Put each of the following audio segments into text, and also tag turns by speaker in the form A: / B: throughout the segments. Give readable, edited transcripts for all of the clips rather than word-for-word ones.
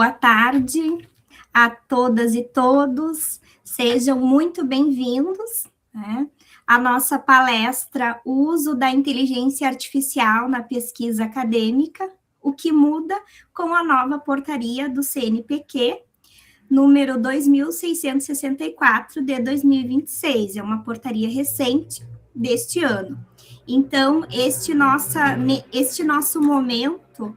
A: Boa tarde a todas e todos, sejam muito bem-vindos, né, à nossa palestra O uso da inteligência artificial na pesquisa acadêmica, o que muda com a nova portaria do CNPq, número 2664 de 2026, é uma portaria recente deste ano. Então, este nosso momento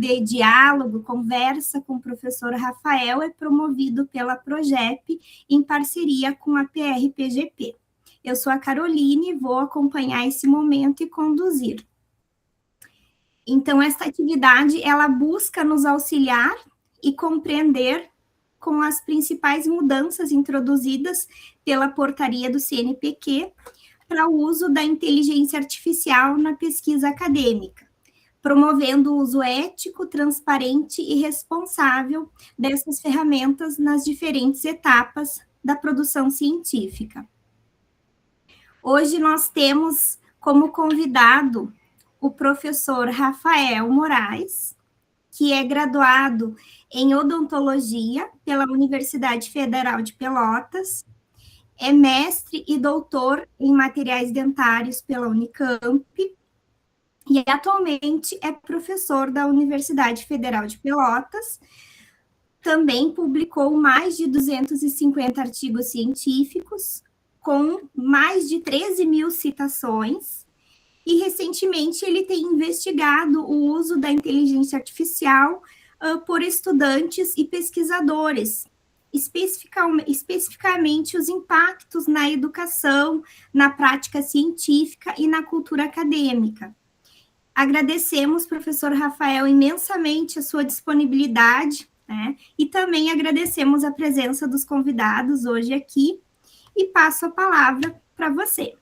A: de diálogo, conversa com o professor Rafael é promovido pela Progep em parceria com a PRPGP. Eu sou a Caroline, vou acompanhar esse momento e conduzir. Então, esta atividade, ela busca nos auxiliar e compreender com as principais mudanças introduzidas pela portaria do CNPq para o uso da inteligência artificial na pesquisa acadêmica, promovendo o uso ético, transparente e responsável dessas ferramentas nas diferentes etapas da produção científica. Hoje nós temos como convidado o professor Rafael Moraes, que é graduado em odontologia pela Universidade Federal de Pelotas, é mestre e doutor em materiais dentários pela Unicamp, e atualmente é professor da Universidade Federal de Pelotas. Também publicou mais de 250 artigos científicos, com mais de 13 mil citações, e recentemente ele tem investigado o uso da inteligência artificial por estudantes e pesquisadores, especificamente os impactos na educação, na prática científica e na cultura acadêmica. Agradecemos, professor Rafael, imensamente a sua disponibilidade, né? E também agradecemos a presença dos convidados hoje aqui, e passo a palavra para você.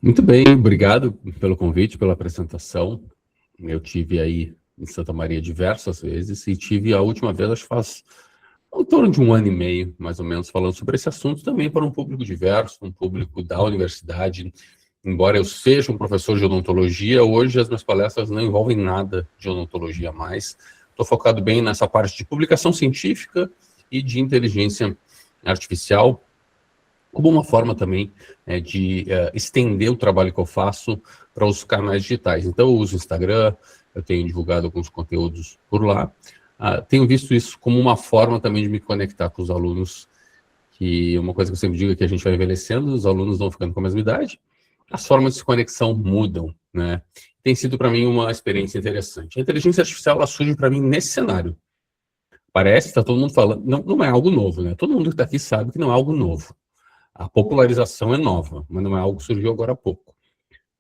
B: Muito bem, obrigado pelo convite, pela apresentação. Eu tive aí em Santa Maria diversas vezes, e tive a última vez, acho que faz em torno de 1 ano e meio, mais ou menos, falando sobre esse assunto também para um público diverso, um público da universidade. Embora eu seja um professor de odontologia, hoje as minhas palestras não envolvem nada de odontologia mais. Estou focado bem nessa parte de publicação científica e de inteligência artificial, como uma forma também de estender o trabalho que eu faço para os canais digitais. Então, eu uso o Instagram, eu tenho divulgado alguns conteúdos por lá. Tenho visto isso como uma forma também de me conectar com os alunos, que uma coisa que eu sempre digo é que a gente vai envelhecendo, os alunos vão ficando com a mesma idade, as formas de conexão mudam, né? Tem sido para mim uma experiência interessante. A inteligência artificial, ela surge para mim nesse cenário. Parece que está todo mundo falando, não é algo novo, né? Todo mundo que está aqui sabe que não é algo novo. A popularização é nova, mas não é algo que surgiu agora há pouco.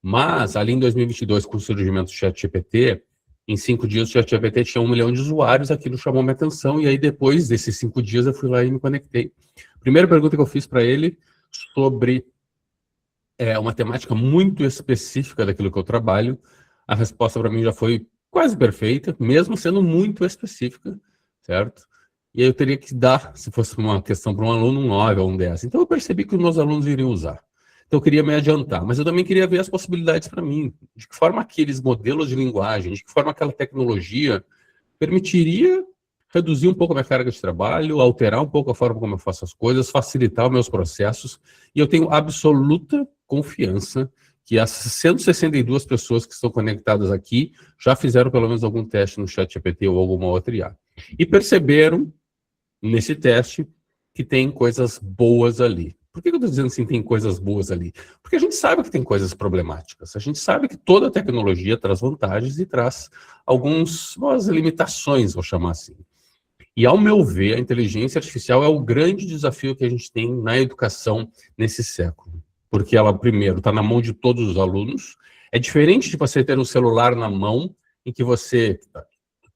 B: Mas, ali em 2022, com o surgimento do ChatGPT, em 5 dias o ChatGPT tinha 1 milhão de usuários, aquilo chamou minha atenção, e aí depois desses 5 dias eu fui lá e me conectei. Primeira pergunta que eu fiz para ele sobre uma temática muito específica daquilo que eu trabalho, a resposta para mim já foi quase perfeita, mesmo sendo muito específica, certo? E aí eu teria que dar, se fosse uma questão para um aluno, um 9 ou um 10. Então eu percebi que os meus alunos iriam usar. Então eu queria me adiantar, mas eu também queria ver as possibilidades para mim, de que forma aqueles modelos de linguagem, de que forma aquela tecnologia permitiria reduzir um pouco a minha carga de trabalho, alterar um pouco a forma como eu faço as coisas, facilitar os meus processos, e eu tenho absoluta confiança que as 162 pessoas que estão conectadas aqui já fizeram pelo menos algum teste no ChatGPT ou alguma outra IA. E perceberam, nesse teste, que tem coisas boas ali. Por que eu estou dizendo assim, tem coisas boas ali? Porque a gente sabe que tem coisas problemáticas. A gente sabe que toda tecnologia traz vantagens e traz algumas limitações, vou chamar assim. E, ao meu ver, a inteligência artificial é o grande desafio que a gente tem na educação nesse século. Porque ela, primeiro, está na mão de todos os alunos. É diferente de você ter um celular na mão, em que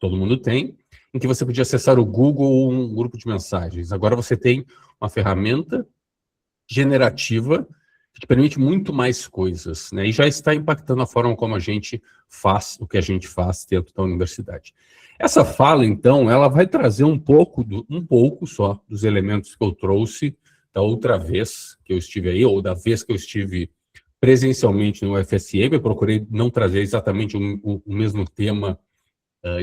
B: todo mundo tem, em que você podia acessar o Google ou um grupo de mensagens. Agora você tem uma ferramenta generativa que te permite muito mais coisas, né? E já está impactando a forma como a gente faz o que a gente faz dentro da universidade. Essa fala, então, ela vai trazer um pouco só dos elementos que eu trouxe da outra vez que eu estive aí, ou da vez que eu estive presencialmente no UFSM. Eu procurei não trazer exatamente o mesmo tema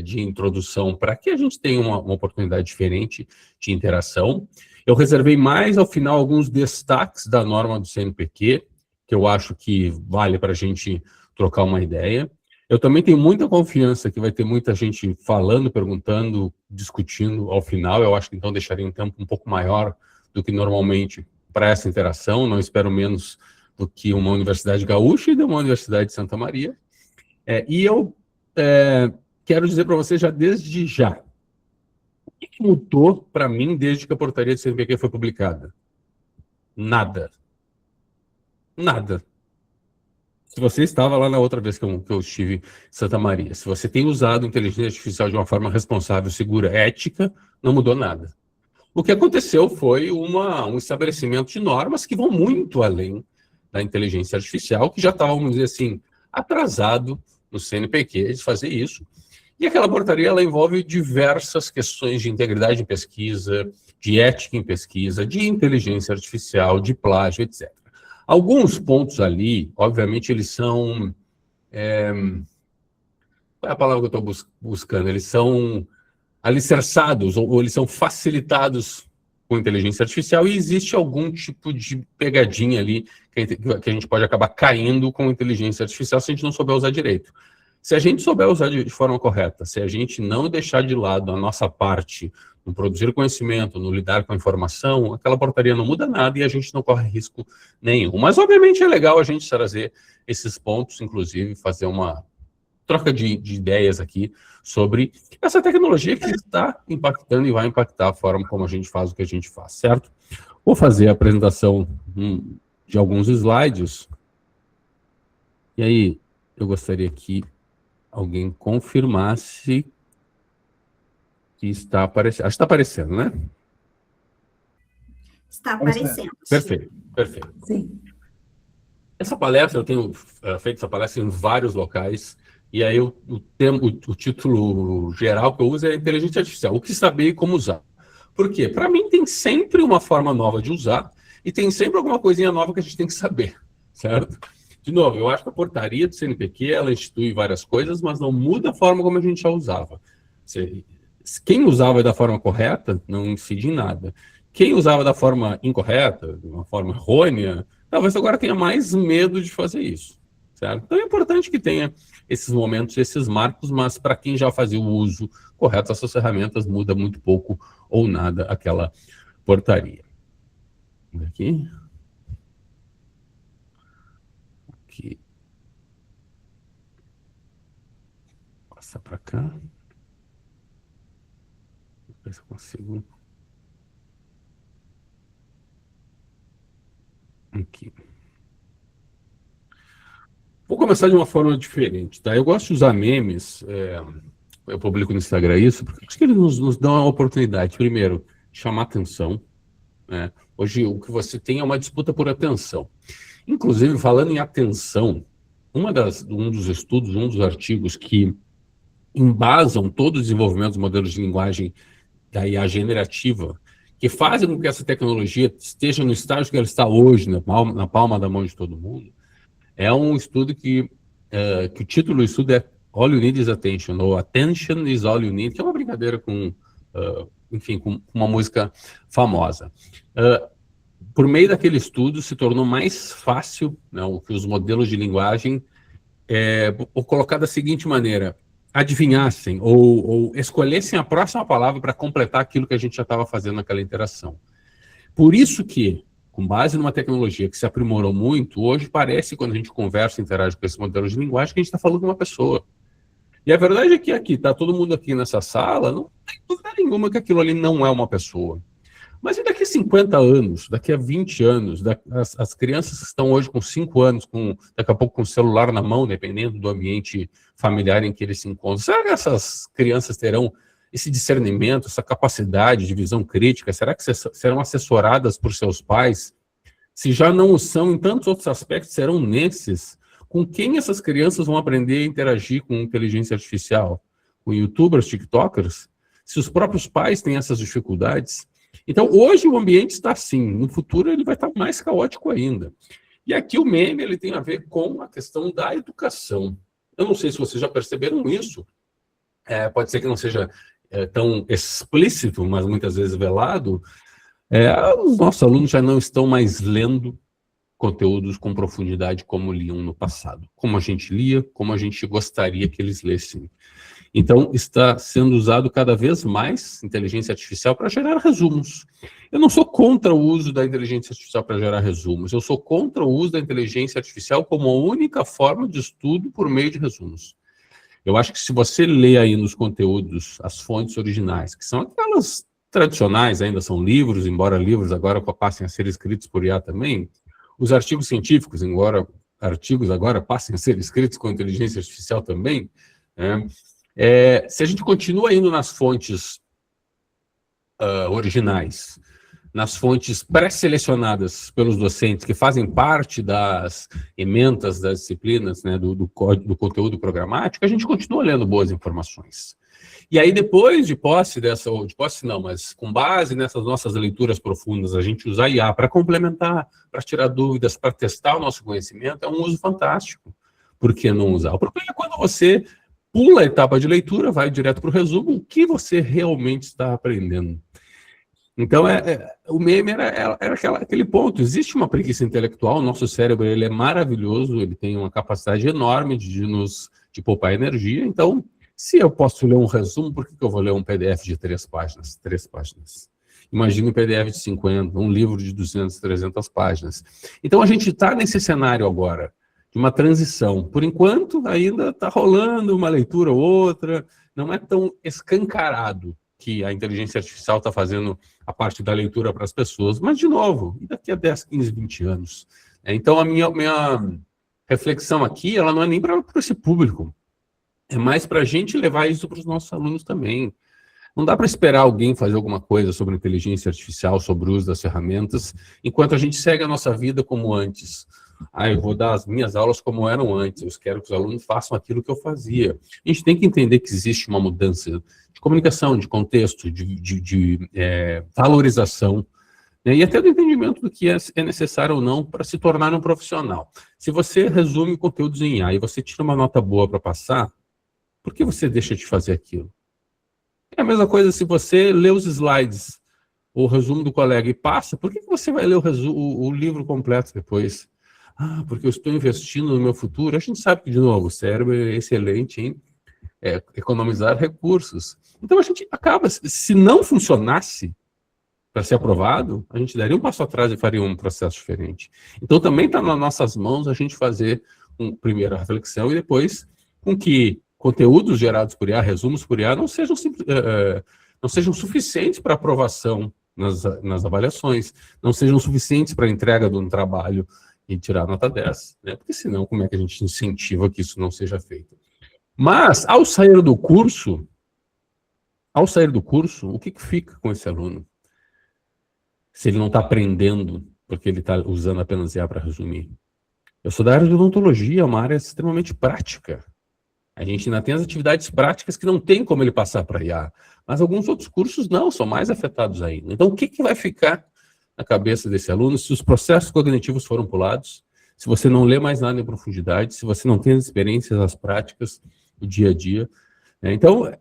B: de introdução para que a gente tenha uma oportunidade diferente de interação. Eu reservei mais ao final alguns destaques da norma do CNPq, que eu acho que vale para a gente trocar uma ideia. Eu também tenho muita confiança que vai ter muita gente falando, perguntando, discutindo ao final. Eu acho que então deixaria um tempo um pouco maior do que normalmente para essa interação. Não espero menos do que uma Universidade Gaúcha e de uma Universidade de Santa Maria. E eu quero dizer para você já desde já, o que mudou para mim desde que a portaria do CNPq foi publicada? Nada. Nada. Se você estava lá na outra vez que eu estive em Santa Maria, se você tem usado inteligência artificial de uma forma responsável, segura, ética, não mudou nada. O que aconteceu foi um estabelecimento de normas que vão muito além da inteligência artificial, que já estava, vamos dizer assim, atrasado no CNPq de fazer isso. E aquela portaria ela envolve diversas questões de integridade em pesquisa, de ética em pesquisa, de inteligência artificial, de plágio, etc. Alguns pontos ali, obviamente, eles são... qual é a palavra que eu estou buscando? Eles são alicerçados, ou eles são facilitados com inteligência artificial, e existe algum tipo de pegadinha ali que a gente pode acabar caindo com inteligência artificial se a gente não souber usar direito. Se a gente souber usar de forma correta, se a gente não deixar de lado a nossa parte no produzir conhecimento, no lidar com a informação, aquela portaria não muda nada e a gente não corre risco nenhum. Mas, obviamente, é legal a gente trazer esses pontos, inclusive, fazer uma troca de ideias aqui sobre essa tecnologia que está impactando e vai impactar a forma como a gente faz o que a gente faz, certo? Vou fazer a apresentação de alguns slides. E aí, eu gostaria que alguém confirmasse que está aparecendo. Acho que está aparecendo, né?
A: Está aparecendo.
B: Perfeito, perfeito.
C: Sim.
B: Essa palestra, eu tenho feito essa palestra em vários locais, e aí o título geral que eu uso é inteligência artificial, o que saber e como usar. Por quê? Para mim tem sempre uma forma nova de usar, e tem sempre alguma coisinha nova que a gente tem que saber, certo? De novo, eu acho que a portaria do CNPq, ela institui várias coisas, mas não muda a forma como a gente já usava. Quem usava da forma correta, não incide em nada. Quem usava da forma incorreta, de uma forma errônea, talvez agora tenha mais medo de fazer isso, certo? Então é importante que tenha esses momentos, esses marcos, mas para quem já fazia o uso correto dessas ferramentas, muda muito pouco ou nada aquela portaria. Aqui. Aqui. Passa para cá. Vou ver se eu consigo. Aqui. Vou começar de uma forma diferente, tá? Eu gosto de usar memes, eu publico no Instagram isso, porque acho que eles nos dão a oportunidade, primeiro, de chamar atenção, né? Hoje o que você tem é uma disputa por atenção. Inclusive, falando em atenção, um dos estudos, um dos artigos que embasam todo o desenvolvimento dos modelos de linguagem da IA generativa, que fazem com que essa tecnologia esteja no estágio que ela está hoje, na palma da mão de todo mundo, é um estudo que o título do estudo é All You Need is Attention, ou Attention is All You Need, que é uma brincadeira com uma música famosa. Por meio daquele estudo, se tornou mais fácil, né, que os modelos de linguagem, vou colocar da seguinte maneira, adivinhassem ou escolhessem a próxima palavra para completar aquilo que a gente já estava fazendo naquela interação. Por isso que, com base numa tecnologia que se aprimorou muito, hoje parece, quando a gente conversa e interage com esses modelos de linguagem, que a gente está falando com uma pessoa. E a verdade é que aqui, está todo mundo aqui nessa sala, não tem dúvida nenhuma que aquilo ali não é uma pessoa. Mas e daqui a 50 anos, daqui a 20 anos, as crianças que estão hoje com 5 anos, daqui a pouco com o celular na mão, dependendo do ambiente familiar em que eles se encontram, será que essas crianças terão esse discernimento, essa capacidade de visão crítica? Será que serão assessoradas por seus pais? Se já não o são em tantos outros aspectos, serão nesses? Com quem essas crianças vão aprender a interagir com inteligência artificial? Com youtubers, tiktokers? Se os próprios pais têm essas dificuldades? Então, hoje o ambiente está assim, no futuro ele vai estar mais caótico ainda. E aqui o meme ele tem a ver com a questão da educação. Eu não sei se vocês já perceberam isso, pode ser que não seja tão explícito, mas muitas vezes velado, os nossos alunos já não estão mais lendo conteúdos com profundidade como liam no passado. Como a gente lia, como a gente gostaria que eles lessem. Então, está sendo usado cada vez mais inteligência artificial para gerar resumos. Eu não sou contra o uso da inteligência artificial para gerar resumos, eu sou contra o uso da inteligência artificial como a única forma de estudo por meio de resumos. Eu acho que se você lê aí nos conteúdos as fontes originais, que são aquelas tradicionais, ainda são livros, embora livros agora passem a ser escritos por IA também, os artigos científicos, embora artigos agora passem a ser escritos com inteligência artificial também, se a gente continua indo nas fontes originais, nas fontes pré-selecionadas pelos docentes, que fazem parte das ementas das disciplinas, né, do conteúdo programático, a gente continua lendo boas informações. E aí, depois de posse dessa, ou de posse não, mas com base nessas nossas leituras profundas, a gente usar IA para complementar, para tirar dúvidas, para testar o nosso conhecimento, é um uso fantástico. Por que não usar? O problema é quando você pula a etapa de leitura, vai direto para o resumo, o que você realmente está aprendendo. Então, o meme era aquele ponto. Existe uma preguiça intelectual, o nosso cérebro ele é maravilhoso, ele tem uma capacidade enorme de poupar energia. Então, se eu posso ler um resumo, por que eu vou ler um PDF de 3 páginas? 3 páginas. Imagina um PDF de 50, um livro de 200, 300 páginas. Então, a gente está nesse cenário agora, de uma transição. Por enquanto, ainda está rolando uma leitura ou outra, não é tão escancarado que a inteligência artificial está fazendo a parte da leitura para as pessoas, mas, de novo, e daqui a 10, 15, 20 anos? Então, a minha reflexão aqui, ela não é nem para esse público, é mais para a gente levar isso para os nossos alunos também. Não dá para esperar alguém fazer alguma coisa sobre inteligência artificial, sobre o uso das ferramentas, enquanto a gente segue a nossa vida como antes. Eu vou dar as minhas aulas como eram antes, eu quero que os alunos façam aquilo que eu fazia. A gente tem que entender que existe uma mudança de comunicação, de contexto, de valorização, né? E até do entendimento do que é necessário ou não para se tornar um profissional. Se você resume conteúdos em IA e você tira uma nota boa para passar, por que você deixa de fazer aquilo? É a mesma coisa se você lê os slides, ou o resumo do colega e passa, por que você vai ler o livro completo depois? Porque eu estou investindo no meu futuro. A gente sabe que, de novo, o cérebro é excelente em economizar recursos. Então, a gente acaba, se não funcionasse para ser aprovado, a gente daria um passo atrás e faria um processo diferente. Então, também está nas nossas mãos a gente fazer uma primeira reflexão e depois com que conteúdos gerados por IA, resumos por IA, não sejam suficientes para aprovação nas avaliações, não sejam suficientes para a entrega de um trabalho e tirar nota 10, né? Porque senão, como é que a gente incentiva que isso não seja feito? Mas, ao sair do curso, o que fica com esse aluno? Se ele não está aprendendo, porque ele está usando apenas IA para resumir. Eu sou da área de odontologia, uma área extremamente prática. A gente ainda tem as atividades práticas que não tem como ele passar para IA, mas alguns outros cursos não, são mais afetados ainda. Então, o que vai ficar na cabeça desse aluno se os processos cognitivos foram pulados, se você não lê mais nada em profundidade, se você não tem as experiências, as práticas, o dia a dia, né? Então,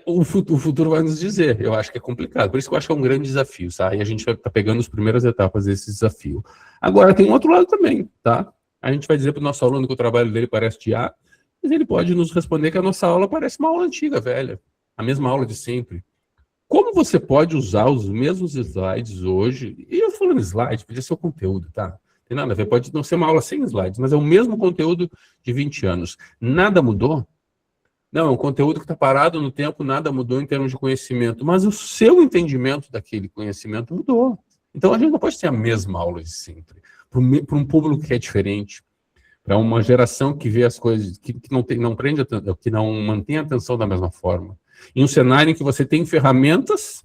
B: o futuro vai nos dizer. Eu acho que é complicado, por isso que eu acho que é um grande desafio, tá? E a gente vai estar pegando as primeiras etapas desse desafio. Agora, tem um outro lado também, tá? A gente vai dizer para o nosso aluno que o trabalho dele parece de IA, mas ele pode nos responder que a nossa aula parece uma aula antiga, velha, a mesma aula de sempre. Como você pode usar os mesmos slides hoje, e eu falando slide, podia ser o conteúdo, tá? Tem nada a ver, pode não ser uma aula sem slides, mas é o mesmo conteúdo de 20 anos. Nada mudou? Não, é um conteúdo que está parado no tempo, nada mudou em termos de conhecimento, mas o seu entendimento daquele conhecimento mudou. Então, a gente não pode ter a mesma aula de sempre. Para um público que é diferente, para uma geração que vê as coisas, que não mantém a atenção da mesma forma. Em um cenário em que você tem ferramentas,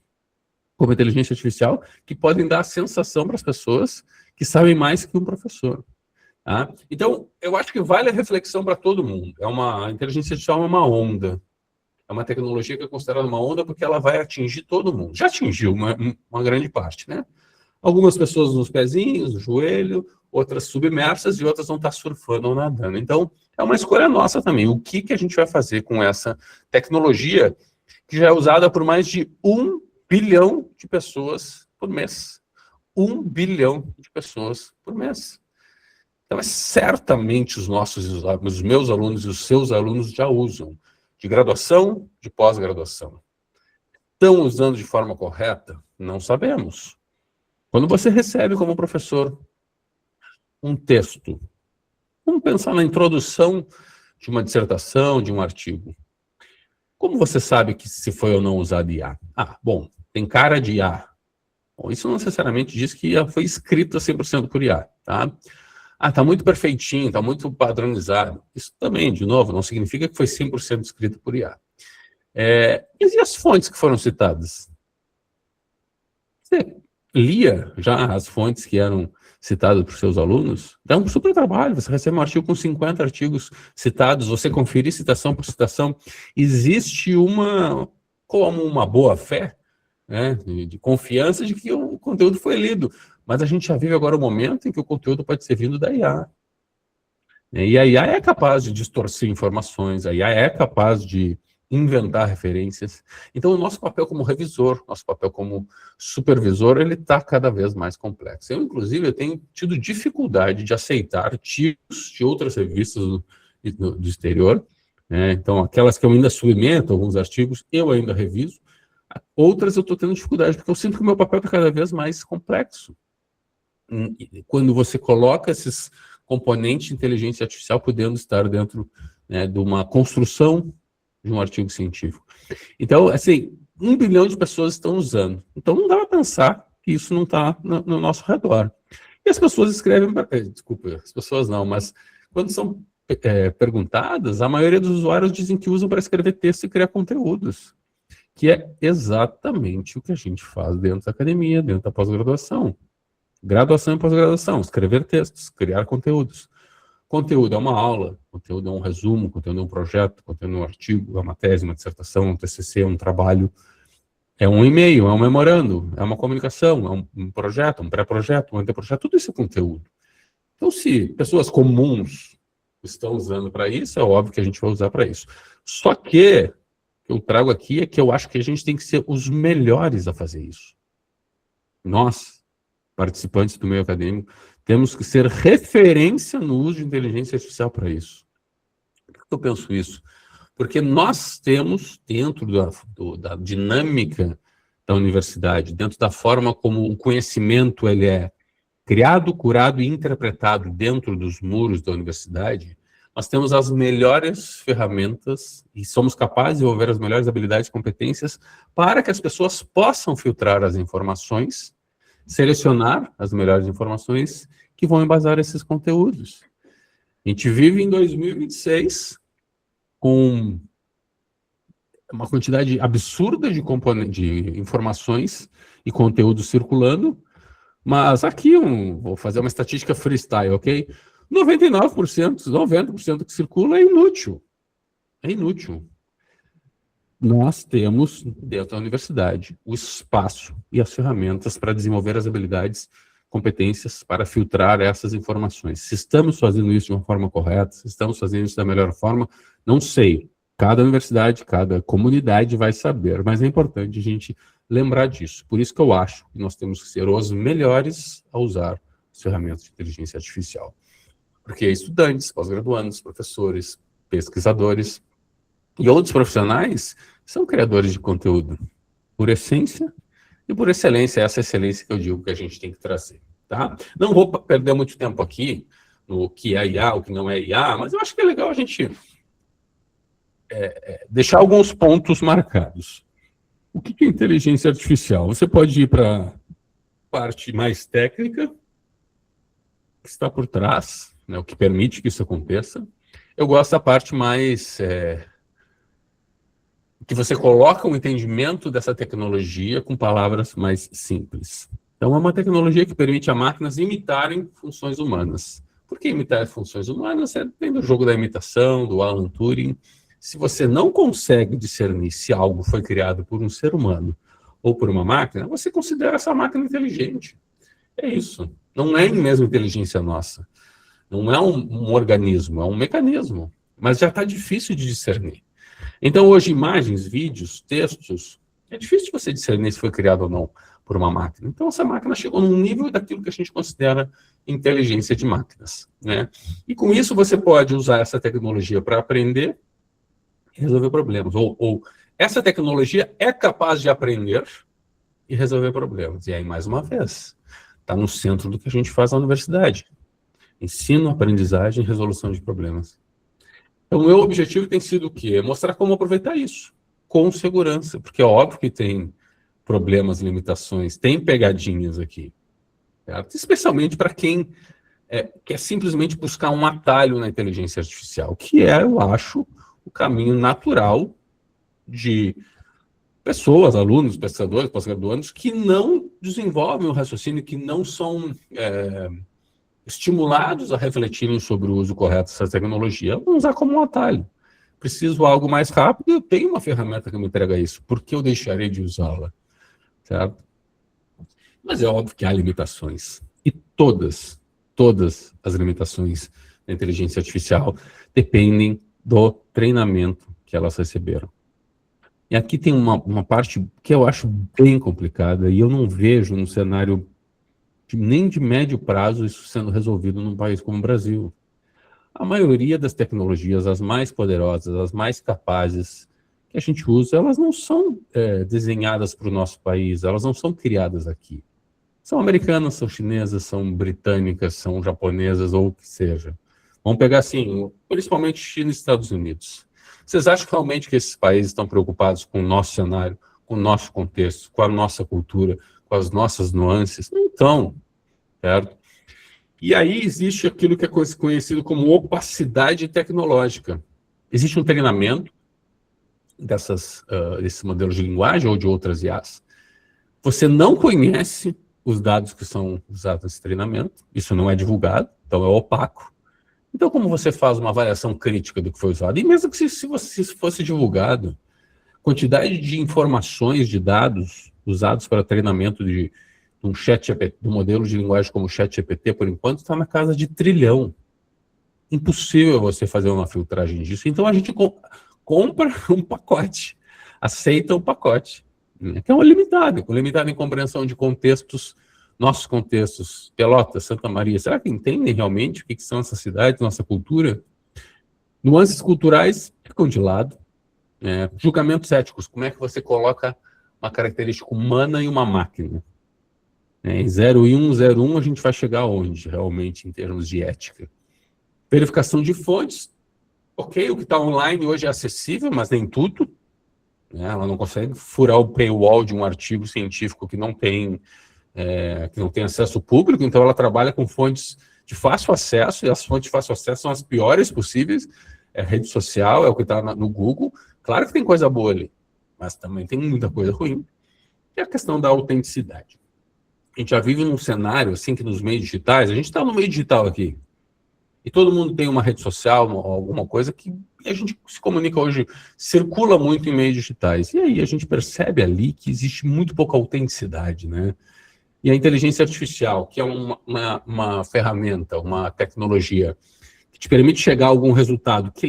B: como a inteligência artificial, que podem dar a sensação para as pessoas que sabem mais que um professor. Tá? Então, eu acho que vale a reflexão para todo mundo. A inteligência artificial é uma onda. É uma tecnologia que é considerada uma onda porque ela vai atingir todo mundo. Já atingiu uma grande parte, né? Algumas pessoas nos pezinhos, no joelho, outras submersas e outras vão estar surfando ou nadando. Então, é uma escolha nossa também. O que a gente vai fazer com essa tecnologia que já é usada por mais de 1 bilhão de pessoas por mês? 1 bilhão de pessoas por mês. Então, certamente os meus alunos e os seus alunos já usam, de graduação, de pós-graduação. Estão usando de forma correta? Não sabemos. Quando você recebe como professor um texto, vamos pensar na introdução de uma dissertação, de um artigo. Como você sabe que se foi ou não usado IA? Bom, tem cara de IA. Bom, isso não necessariamente diz que IA foi escrita 100% por IA, tá? Está muito perfeitinho, está muito padronizado. Isso também, de novo, não significa que foi 100% escrito por IA. E as fontes que foram citadas? Você lia já as fontes que eram citadas por seus alunos? Dá um super trabalho, você recebe um artigo com 50 artigos citados, você conferir citação por citação. Existe como uma boa-fé, né, de confiança de que o conteúdo foi lido. Mas a gente já vive agora o momento em que o conteúdo pode ser vindo da IA. E a IA é capaz de distorcer informações, a IA é capaz de inventar referências. Então, o nosso papel como revisor, nosso papel como supervisor, ele está cada vez mais complexo. Inclusive, eu tenho tido dificuldade de aceitar artigos de outras revistas do exterior, né? Então, aquelas que eu ainda submeto, alguns artigos, eu ainda reviso. Outras eu estou tendo dificuldade, porque eu sinto que o meu papel está cada vez mais complexo. Quando você coloca esses componentes de inteligência artificial podendo estar dentro, né, de uma construção de um artigo científico. Então, assim, 1 bilhão de pessoas estão usando. Então, não dá para pensar que isso não está no nosso redor. E as pessoas escrevem... Desculpa, as pessoas não, mas quando são perguntadas, a maioria dos usuários dizem que usam para escrever texto e criar conteúdos, que é exatamente o que a gente faz dentro da academia, dentro da pós-graduação. Graduação e pós-graduação, escrever textos, criar conteúdos. Conteúdo é uma aula, conteúdo é um resumo, conteúdo é um projeto, conteúdo é um artigo, é uma tese, uma dissertação, um TCC, um trabalho. É um e-mail, é um memorando, é uma comunicação, é um projeto, um pré-projeto, um anteprojeto, tudo isso é conteúdo. Então, se pessoas comuns estão usando para isso, é óbvio que a gente vai usar para isso. Só que o que eu trago aqui é que eu acho que a gente tem que ser os melhores a fazer isso. Nós, participantes do meio acadêmico, temos que ser referência no uso de inteligência artificial para isso. Por que eu penso isso? Porque nós temos, dentro da dinâmica da universidade, dentro da forma como o conhecimento ele é criado, curado e interpretado dentro dos muros da universidade, nós temos as melhores ferramentas e somos capazes de desenvolver as melhores habilidades e competências para que as pessoas possam filtrar as informações, selecionar as melhores informações que vão embasar esses conteúdos. A gente vive em 2026 com uma quantidade absurda de informações e conteúdos circulando, mas aqui vou fazer uma estatística freestyle, ok? 99%, 90% que circula é inútil. É inútil. Nós temos, dentro da universidade, o espaço e as ferramentas para desenvolver as habilidades, competências para filtrar essas informações. Se estamos fazendo isso de uma forma correta, se estamos fazendo isso da melhor forma, não sei. Cada universidade, cada comunidade vai saber, mas é importante a gente lembrar disso. Por isso que eu acho que nós temos que ser os melhores a usar as ferramentas de inteligência artificial. Porque estudantes, pós-graduandos, professores, pesquisadores e outros profissionais são criadores de conteúdo, por essência e por excelência, essa excelência que eu digo que a gente tem que trazer, tá? Não vou perder muito tempo aqui no que é IA, o que não é IA, mas eu acho que é legal a gente deixar alguns pontos marcados. O que é inteligência artificial? Você pode ir para a parte mais técnica, que está por trás, né, o que permite que isso aconteça. Eu gosto da parte mais... que você coloca um entendimento dessa tecnologia com palavras mais simples. Então, é uma tecnologia que permite a máquinas imitarem funções humanas. Por que imitar funções humanas? Vem do jogo da imitação, do Alan Turing. Se você não consegue discernir se algo foi criado por um ser humano ou por uma máquina, você considera essa máquina inteligente. É isso. Não é mesmo inteligência nossa. Não é um organismo, é um mecanismo. Mas já está difícil de discernir. Então, hoje, imagens, vídeos, textos, é difícil de você discernir se foi criado ou não por uma máquina. Então, essa máquina chegou num nível daquilo que a gente considera inteligência de máquinas, né? E com isso, você pode usar essa tecnologia para aprender e resolver problemas. Ou essa tecnologia é capaz de aprender e resolver problemas. E aí, mais uma vez, está no centro do que a gente faz na universidade. Ensino, aprendizagem e resolução de problemas. Então, o meu objetivo tem sido o quê? Mostrar como aproveitar isso com segurança, porque é óbvio que tem problemas, limitações, tem pegadinhas aqui, certo? Especialmente para quem quer simplesmente buscar um atalho na inteligência artificial, que é, eu acho, o caminho natural de pessoas, alunos, pesquisadores, pós-graduandos, que não desenvolvem o raciocínio, que não são estimulados a refletirem sobre o uso correto dessa tecnologia. Vamos usar como um atalho. Preciso de algo mais rápido, eu tenho uma ferramenta que me entrega isso. Por que eu deixarei de usá-la? Certo? Mas é óbvio que há limitações. E todas as limitações da inteligência artificial dependem do treinamento que elas receberam. E aqui tem uma parte que eu acho bem complicada, e eu não vejo um cenário nem de médio prazo isso sendo resolvido num país como o Brasil. A maioria das tecnologias, as mais poderosas, as mais capazes que a gente usa, elas não são desenhadas para o nosso país, elas não são criadas aqui. São americanas, são chinesas, são britânicas, são japonesas, ou o que seja. Vamos pegar assim, principalmente China e Estados Unidos. Vocês acham realmente que esses países estão preocupados com o nosso cenário, com o nosso contexto, com a nossa cultura, com as nossas nuances? Não estão, certo? E aí existe aquilo que é conhecido como opacidade tecnológica. Existe um treinamento desses modelos de linguagem ou de outras IAs. Você não conhece os dados que são usados nesse treinamento, isso não é divulgado, então é opaco. Então, como você faz uma avaliação crítica do que foi usado? E mesmo que se fosse divulgado, quantidade de informações, de dados usados para treinamento de um ChatGPT, do modelo de linguagem como o ChatGPT, por enquanto, está na casa de 1 trilhão. Impossível você fazer uma filtragem disso. Então, a gente compra um pacote, aceita um pacote, né, que é limitado em compreensão de contextos, nossos contextos, Pelotas, Santa Maria. Será que entendem realmente o que são essas cidades, nossa cultura? Nuances culturais ficam de lado. Julgamentos éticos, como é que você coloca uma característica humana e uma máquina? Em 0 e 1, 0, 1, a gente vai chegar aonde, realmente, em termos de ética? Verificação de fontes. Ok, o que está online hoje é acessível, mas nem tudo. Ela não consegue furar o paywall de um artigo científico que não tem acesso público, então ela trabalha com fontes de fácil acesso, e as fontes de fácil acesso são as piores possíveis. É rede social, é o que está no Google. Claro que tem coisa boa ali, mas também tem muita coisa ruim. E a questão da autenticidade. A gente já vive num cenário, assim, que nos meios digitais, a gente está no meio digital aqui, e todo mundo tem uma rede social, alguma coisa que a gente se comunica hoje, circula muito em meios digitais. E aí a gente percebe ali que existe muito pouca autenticidade, né? E a inteligência artificial, que é uma ferramenta, uma tecnologia que te permite chegar a algum resultado, que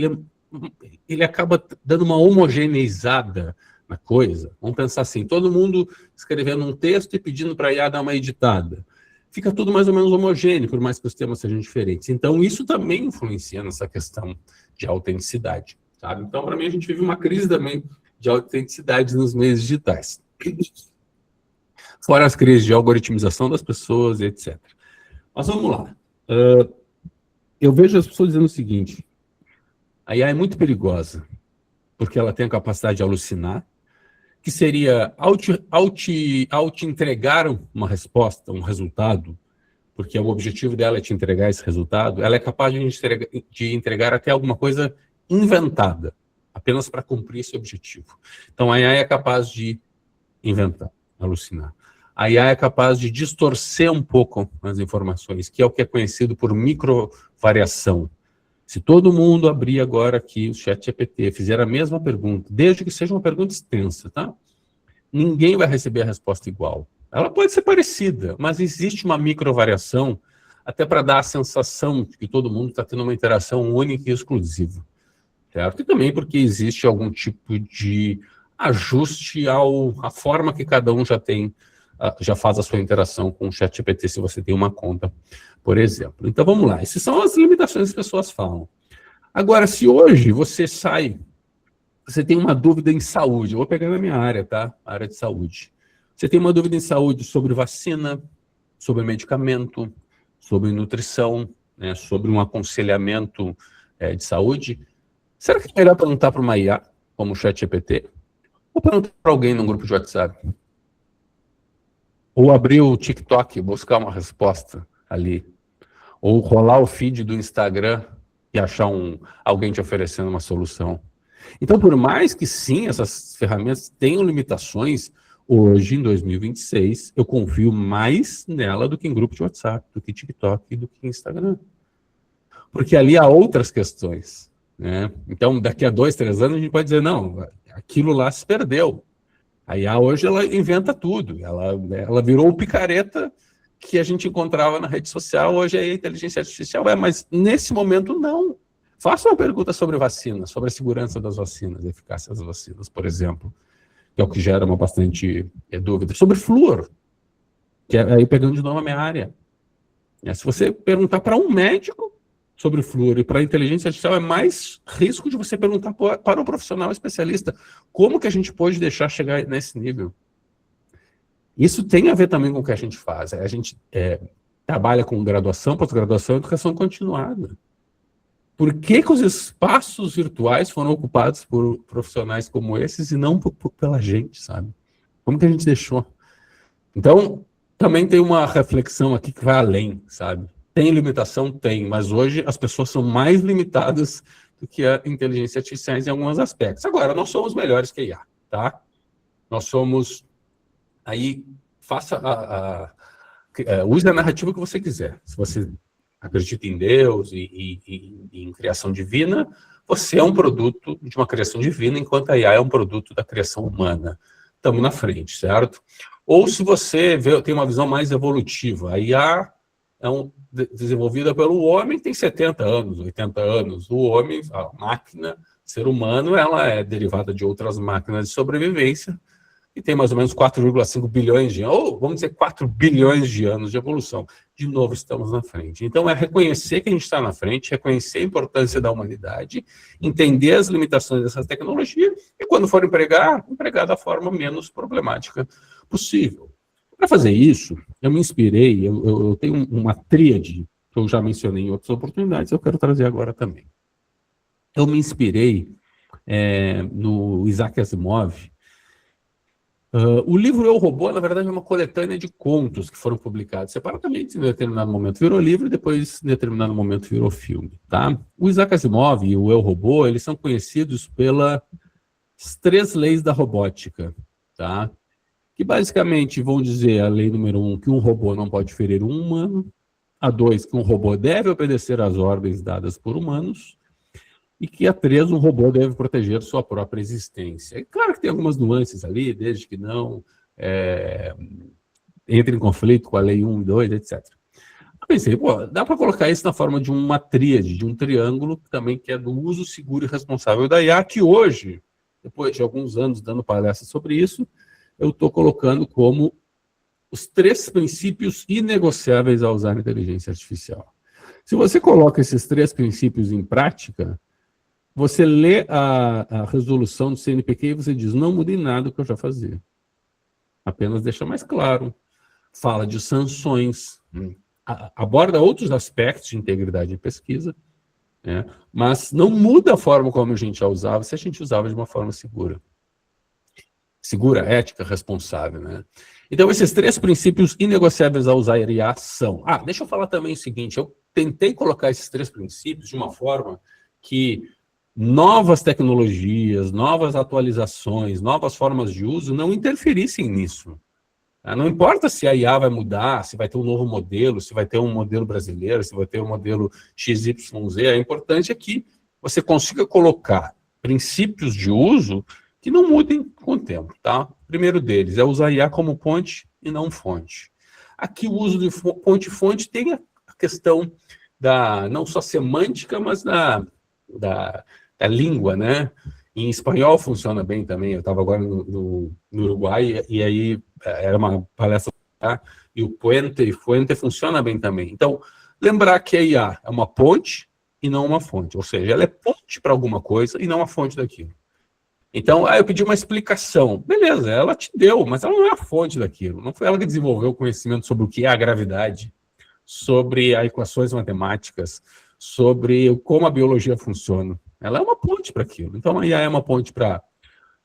B: ele acaba dando uma homogeneizada na coisa. Vamos pensar assim, todo mundo escrevendo um texto e pedindo para a IA dar uma editada. Fica tudo mais ou menos homogêneo, por mais que os temas sejam diferentes. Então, isso também influencia nessa questão de autenticidade, sabe? Então, para mim, a gente vive uma crise também de autenticidade nos meios digitais. Fora as crises de algoritmização das pessoas, etc. Mas vamos lá. Eu vejo as pessoas dizendo o seguinte: a IA é muito perigosa, porque ela tem a capacidade de alucinar, que seria, ao te entregar uma resposta, um resultado, porque o objetivo dela é te entregar esse resultado, ela é capaz de entregar até alguma coisa inventada, apenas para cumprir esse objetivo. Então, a IA é capaz de inventar, alucinar. A IA é capaz de distorcer um pouco as informações, que é o que é conhecido por microvariação. Se todo mundo abrir agora aqui o ChatGPT, fizer a mesma pergunta, desde que seja uma pergunta extensa, tá? Ninguém vai receber a resposta igual. Ela pode ser parecida, mas existe uma microvariação até para dar a sensação de que todo mundo está tendo uma interação única e exclusiva, certo? E também porque existe algum tipo de ajuste à forma que cada um já faz a sua interação com o ChatGPT, se você tem uma conta, por exemplo. Então, vamos lá. Essas são as limitações que as pessoas falam. Agora, se hoje você tem uma dúvida em saúde, eu vou pegar na minha área, tá? A área de saúde. Você tem uma dúvida em saúde sobre vacina, sobre medicamento, sobre nutrição, né, sobre um aconselhamento de saúde. Será que é melhor perguntar para uma IA, como o ChatGPT, ou perguntar para alguém num grupo de WhatsApp? Ou abrir o TikTok e buscar uma resposta ali? Ou rolar o feed do Instagram e achar alguém te oferecendo uma solução? Então, por mais que sim, essas ferramentas tenham limitações, hoje, em 2026, eu confio mais nela do que em grupo de WhatsApp, do que TikTok, do que Instagram. Porque ali há outras questões, né? Então, daqui a 2, 3 anos, a gente pode dizer, não, aquilo lá se perdeu. A IA hoje, ela inventa tudo. Ela virou o picareta que a gente encontrava na rede social, hoje é a inteligência artificial. Mas nesse momento, não. Faça uma pergunta sobre vacina, sobre a segurança das vacinas, a eficácia das vacinas, por exemplo, que é o que gera uma bastante dúvida. Sobre flúor, que é aí pegando de novo a minha área. Se você perguntar para um médico sobre flúor e para a inteligência artificial, é mais risco de você perguntar para um profissional especialista. Como que a gente pode deixar chegar nesse nível? Isso tem a ver também com o que a gente faz. A gente trabalha com graduação, pós-graduação e educação continuada. Por que os espaços virtuais foram ocupados por profissionais como esses e não pela gente, sabe? Como que a gente deixou? Então, também tem uma reflexão aqui que vai além, sabe? Tem limitação? Tem, mas hoje as pessoas são mais limitadas do que a inteligência artificial em alguns aspectos. Agora, nós somos melhores que a IA, tá? Nós somos... Aí, use a narrativa que você quiser. Se você acredita em Deus e em criação divina, você é um produto de uma criação divina, enquanto a IA é um produto da criação humana. Estamos na frente, certo? Ou se você tem uma visão mais evolutiva, a IA é desenvolvida pelo homem, tem 70 anos, 80 anos. O homem, a máquina, ser humano, ela é derivada de outras máquinas de sobrevivência, e tem mais ou menos 4,5 bilhões de anos, ou vamos dizer 4 bilhões de anos de evolução. De novo, estamos na frente. Então, é reconhecer que a gente está na frente, reconhecer a importância da humanidade, entender as limitações dessa tecnologia, e quando for empregar da forma menos problemática possível. Para fazer isso, eu me inspirei, eu tenho uma tríade, que eu já mencionei em outras oportunidades, eu quero trazer agora também. Eu me inspirei no Isaac Asimov. O livro Eu, Robô, na verdade, é uma coletânea de contos que foram publicados separadamente, em determinado momento virou livro, e depois, em determinado momento, virou filme. Tá? O Isaac Asimov e o Eu, Robô, eles são conhecidos pelas 3 leis da robótica, tá? Que basicamente vão dizer a lei número 1, que um robô não pode ferir um humano, a 2, que um robô deve obedecer às ordens dadas por humanos, e que a 3, um robô deve proteger sua própria existência. É claro que tem algumas nuances ali, desde que não entre em conflito com a lei 1 e 2, etc. Eu pensei, dá para colocar isso na forma de uma tríade, de um triângulo, também que é do uso seguro e responsável da IA, que hoje, depois de alguns anos dando palestra sobre isso, eu estou colocando como os 3 princípios inegociáveis a usar a inteligência artificial. Se você coloca esses 3 princípios em prática, você lê a resolução do CNPq e você diz, não mude nada do que eu já fazia. Apenas deixa mais claro. Fala de sanções, aborda outros aspectos de integridade de pesquisa, né, mas não muda a forma como a gente a usava, se a gente usava de uma forma segura. Segura, ética, responsável, né? Então, esses 3 princípios inegociáveis a usar a IA são... deixa eu falar também o seguinte, eu tentei colocar esses 3 princípios de uma forma que novas tecnologias, novas atualizações, novas formas de uso não interferissem nisso. Não importa se a IA vai mudar, se vai ter um novo modelo, se vai ter um modelo brasileiro, se vai ter um modelo XYZ, o importante é que você consiga colocar princípios de uso que não mudem com o tempo, tá? primeiro deles é usar IA como ponte e não fonte. Aqui o uso de ponte e fonte tem a questão da, não só semântica, mas da língua, né? Em espanhol funciona bem também. Eu estava agora no Uruguai e aí era uma palestra, tá? E o puente e fuente funciona bem também. Então, lembrar que a IA é uma ponte e não uma fonte. Ou seja, ela é ponte para alguma coisa e não a fonte daquilo. Então, eu pedi uma explicação. Beleza, ela te deu, mas ela não é a fonte daquilo. Não foi ela que desenvolveu o conhecimento sobre o que é a gravidade, sobre as equações matemáticas, sobre como a biologia funciona. Ela é uma ponte para aquilo. Então, a IA é uma ponte para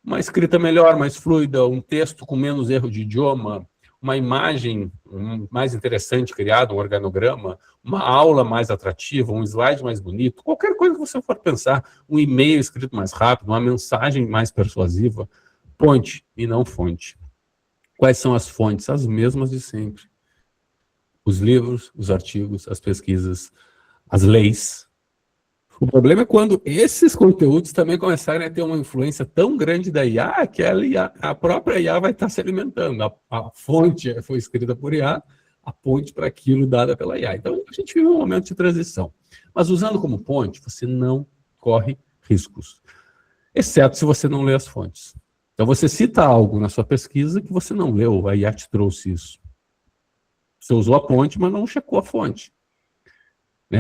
B: uma escrita melhor, mais fluida, um texto com menos erro de idioma, uma imagem mais interessante criada, um organograma, uma aula mais atrativa, um slide mais bonito, qualquer coisa que você for pensar, um e-mail escrito mais rápido, uma mensagem mais persuasiva, ponte e não fonte. Quais são as fontes? As mesmas de sempre. Os livros, os artigos, as pesquisas, as leis. O problema é quando esses conteúdos também começarem a ter uma influência tão grande da IA que a própria IA vai estar se alimentando. A fonte foi escrita por IA, a ponte para aquilo dada pela IA. Então, a gente vive um momento de transição. Mas usando como ponte, você não corre riscos, exceto se você não lê as fontes. Então, você cita algo na sua pesquisa que você não leu, a IA te trouxe isso. Você usou a ponte, mas não checou a fonte.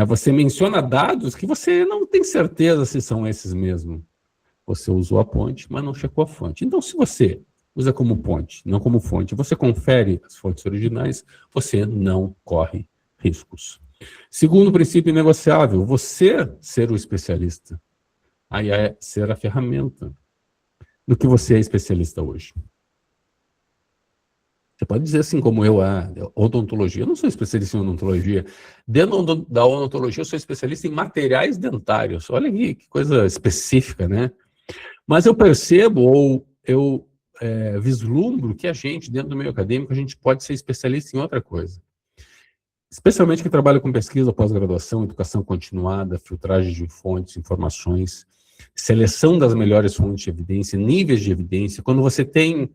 B: Você menciona dados que você não tem certeza se são esses mesmo. Você usou a ponte, mas não checou a fonte. Então, se você usa como ponte, não como fonte, você confere as fontes originais, você não corre riscos. Segundo princípio negociável, você ser o especialista. Aí é ser a ferramenta do que você é especialista hoje. Você pode dizer assim, como eu, a odontologia. Eu não sou especialista em odontologia. Dentro da odontologia, eu sou especialista em materiais dentários. Olha aqui, que coisa específica, né? Mas eu percebo, ou eu vislumbro que a gente, dentro do meio acadêmico, a gente pode ser especialista em outra coisa. Especialmente quem trabalha com pesquisa, pós-graduação, educação continuada, filtragem de fontes, informações, seleção das melhores fontes de evidência, níveis de evidência. Quando você tem